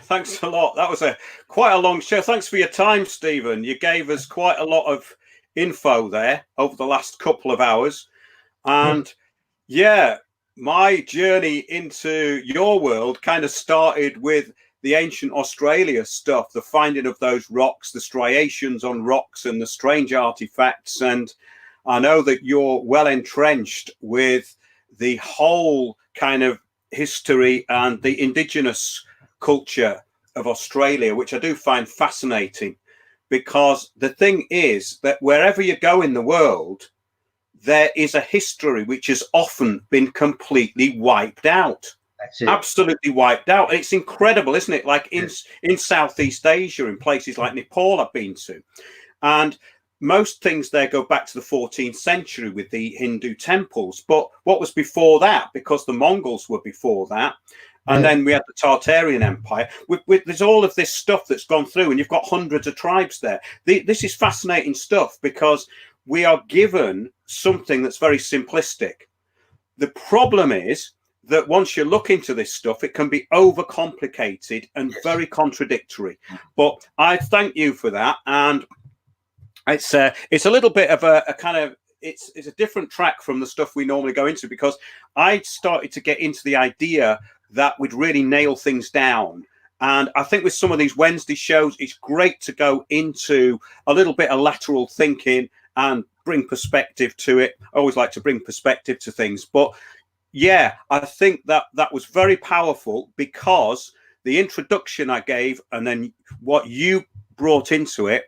Thanks a lot. That was quite a long show. Thanks for your time, Stephen. You gave us quite a lot of info there over the last couple of hours. And yeah, my journey into your world kind of started with the ancient Australia stuff, the finding of those rocks, the striations on rocks and the strange artifacts. And I know that you're well entrenched with the whole kind of history and the indigenous culture of Australia, which I do find fascinating, because the thing is that wherever you go in the world, there is a history which has often been completely wiped out.
That's it.
Absolutely wiped out. And it's incredible, isn't it? Like in Southeast Asia, in places like Nepal I've been to, and most things there go back to the 14th century with the Hindu temples. But what was before that? Because the Mongols were before that. And then we had the Tartarian Empire. There's all of this stuff that's gone through, and you've got hundreds of tribes there. This is fascinating stuff, because we are given something that's very simplistic. The problem is that once you look into this stuff, it can be overcomplicated and very contradictory. But I thank you for that. And it's a little bit of a kind of, it's a different track from the stuff we normally go into, because I started to get into the idea that we'd really nail things down. And I think with some of these Wednesday shows, it's great to go into a little bit of lateral thinking and bring perspective to it. I always like to bring perspective to things. But yeah, I think that was very powerful, because the introduction I gave and then what you brought into it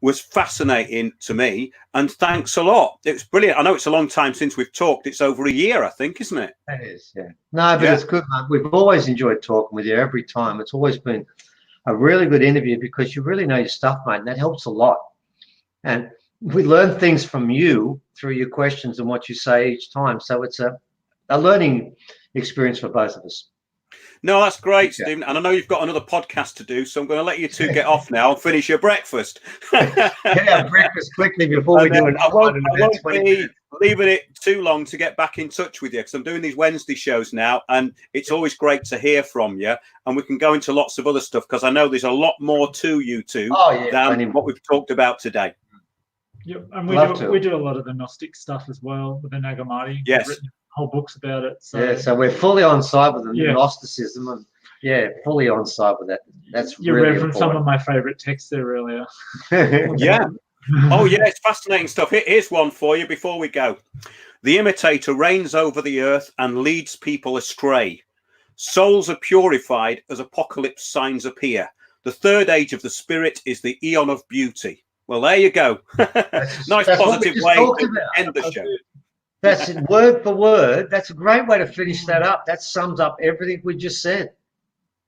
was fascinating to me. And thanks a lot. It was brilliant. I know it's a long time since we've talked. It's over a year, I think, isn't it?
It is, yeah. No, but it's good, mate. We've always enjoyed talking with you every time. It's always been a really good interview, because you really know your stuff, mate, and that helps a lot. And we learn things from you through your questions and what you say each time. So it's a learning experience for both of us.
No, that's great, Stephen. And I know you've got another podcast to do, so I'm going to let you two get off now and finish your breakfast.
Get our breakfast quickly before we do another one in about 20 minutes.
leaving it too long to get back in touch with you, because I'm doing these Wednesday shows now, and it's always great to hear from you. And we can go into lots of other stuff, because I know there's a lot more to you two than what we've talked about today.
Yep, and we do a lot of the Gnostic stuff as well with the Nagamati.
Yes,
we've written whole books about it. So
yeah, so we're fully on side with the Gnosticism, and fully on side with that. That's
you
really
read from
important.
some of my favorite texts there earlier.
Yeah. Oh yeah, it's fascinating stuff. Here's one for you before we go. The imitator reigns over the earth and leads people astray. Souls are purified as apocalypse signs appear. The third age of the spirit is the eon of beauty. Well, there you go. Nice positive way to end the show.
That's it, word for word. That's a great way to finish that up. That sums up everything we just said.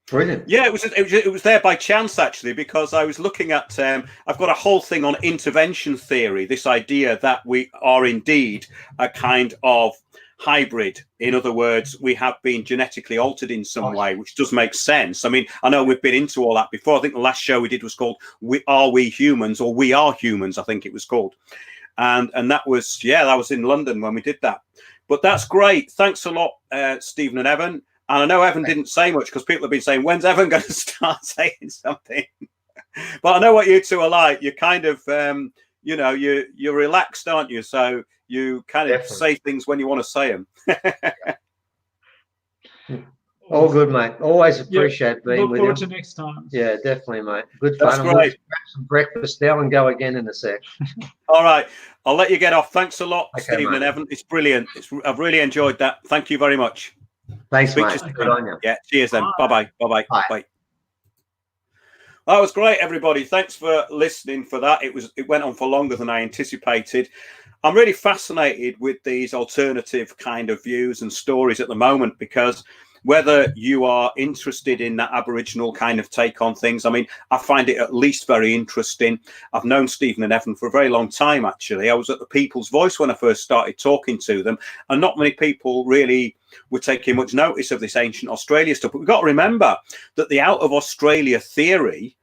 Brilliant.
Yeah, it was there by chance, actually, because I was looking at, I've got a whole thing on intervention theory, this idea that we are indeed a kind of hybrid. In other words, we have been genetically altered in some way, which does make sense. I mean, I know we've been into all that before. I think the last show we did was called Are We Humans, or We Are Humans, I think it was called. And that was, that was in London when we did that. But that's great. Thanks a lot, Stephen and Evan. And I know Evan didn't say much, because people have been saying, when's Evan going to start saying something? But I know what you two are like. You're kind of, you're relaxed, aren't you? So you kind of say things when you want to say them.
All good, mate. Always appreciate being with you.
Look forward to next time.
Yeah, definitely, mate. Good fun.
That's great.
We'll grab some breakfast now and go again in a sec.
All right. I'll let you get off. Thanks a lot,
Okay,
Stephen
mate.
and Evan. It's brilliant. I've really enjoyed that. Thank you very much.
Thanks,
Speak
mate.
to you
Good on you.
Yeah, cheers then. Bye-bye. Bye-bye.
Bye.
Bye. That was great, everybody. Thanks for listening for that. It went on for longer than I anticipated. I'm really fascinated with these alternative kind of views and stories at the moment, because whether you are interested in that Aboriginal kind of take on things, I mean, I find it at least very interesting. I've known Stephen and Evan for a very long time, actually. I was at the People's Voice when I first started talking to them, and not many people really were taking much notice of this ancient Australia stuff. But we've got to remember that the out of Australia theory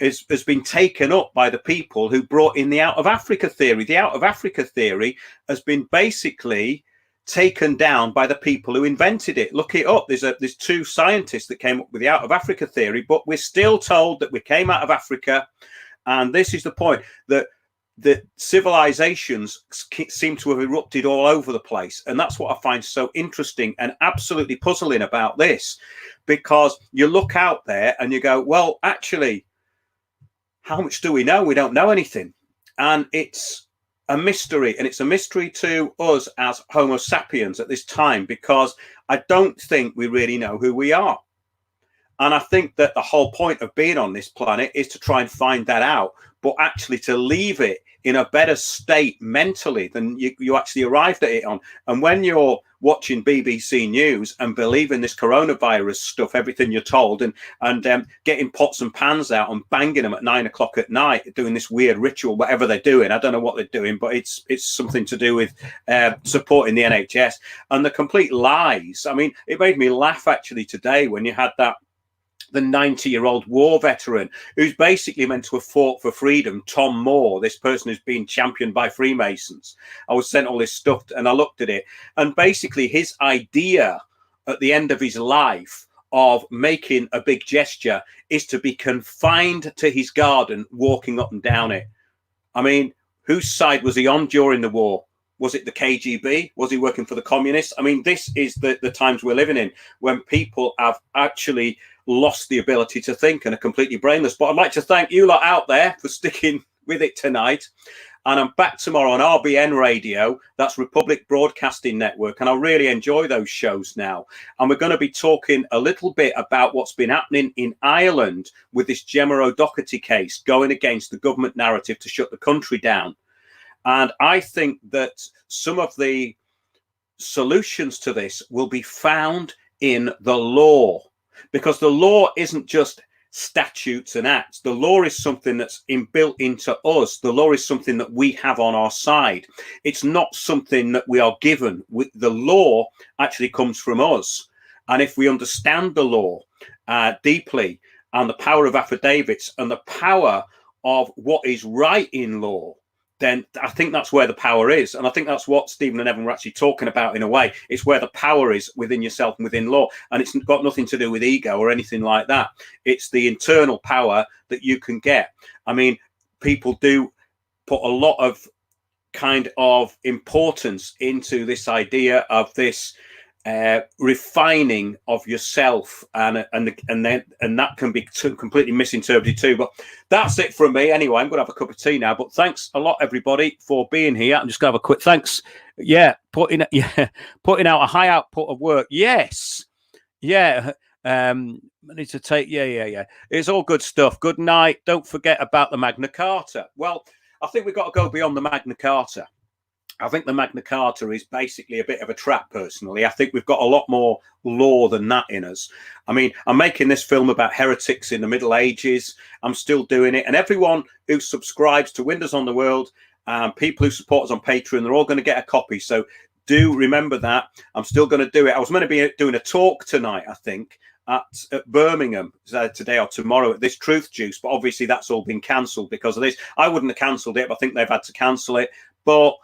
has been taken up by the people who brought in the out of Africa theory. The out of Africa theory has been basically taken down by the people who invented it. Look it up. There's two scientists that came up with the out of Africa theory, but we're still told that we came out of Africa. And this is the point, that the civilizations seem to have erupted all over the place. And that's what I find so interesting and absolutely puzzling about this, because you look out there and you go, well, actually, how much do we know? We don't know anything. And it's a mystery, and it's a mystery to us as Homo sapiens at this time, because I don't think we really know who we are. And I think that the whole point of being on this planet is to try and find that out, but actually to leave it in a better state mentally than you actually arrived at it on. And when you're watching BBC News and believing this coronavirus stuff, everything you're told, and getting pots and pans out and banging them at 9 o'clock at night, doing this weird ritual, whatever they're doing, I don't know what they're doing, but it's something to do with supporting the NHS and the complete lies. I mean, it made me laugh actually today when you had the 90-year-old war veteran who's basically meant to have fought for freedom, Tom Moore, this person who's been championed by Freemasons. I was sent all this stuff and I looked at it, and basically his idea at the end of his life of making a big gesture is to be confined to his garden, walking up and down it. I mean, whose side was he on during the war? Was it the KGB? Was he working for the communists? I mean, this is the times we're living in, when people have actually lost the ability to think and are completely brainless. But I'd like to thank you lot out there for sticking with it tonight. And I'm back tomorrow on RBN Radio. That's Republic Broadcasting Network. And I really enjoy those shows now. And we're going to be talking a little bit about what's been happening in Ireland with this Gemma O'Doherty case going against the government narrative to shut the country down. And I think that some of the solutions to this will be found in the law, because the law isn't just statutes and acts. The law is something that's inbuilt into us. The law is something that we have on our side. It's not something that we are given. The law actually comes from us. And if we understand the law deeply, and the power of affidavits and the power of what is right in law, then I think that's where the power is. And I think that's what Stephen and Evan were actually talking about in a way. It's where the power is within yourself and within law. And it's got nothing to do with ego or anything like that. It's the internal power that you can get. I mean, people do put a lot of kind of importance into this idea of this refining of yourself, and that can be completely misinterpreted too. But that's it from me anyway. I'm gonna have a cup of tea now, but thanks a lot everybody for being here. I'm just gonna have a quick thanks. Putting out a high output of work. Yes, I need to take it's all good stuff. Good night. Don't forget about the Magna Carta. Well, I think we've got to go beyond the Magna Carta. I think the Magna Carta is basically a bit of a trap, personally. I think we've got a lot more law than that in us. I mean, I'm making this film about heretics in the Middle Ages. I'm still doing it. And everyone who subscribes to Windows on the World, people who support us on Patreon, they're all going to get a copy. So do remember that. I'm still going to do it. I was meant to be doing a talk tonight, I think, at Birmingham today or tomorrow at this Truth Juice. But obviously that's all been cancelled because of this. I wouldn't have cancelled it, but I think they've had to cancel it. But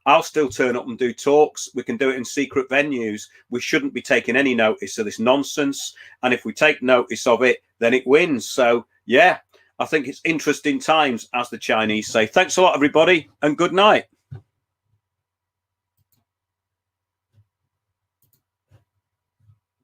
I'll still turn up and do talks. We can do it in secret venues. We shouldn't be taking any notice of this nonsense. And if we take notice of it, then it wins. So, yeah, I think it's interesting times, as the Chinese say. Thanks a lot, everybody, and good night.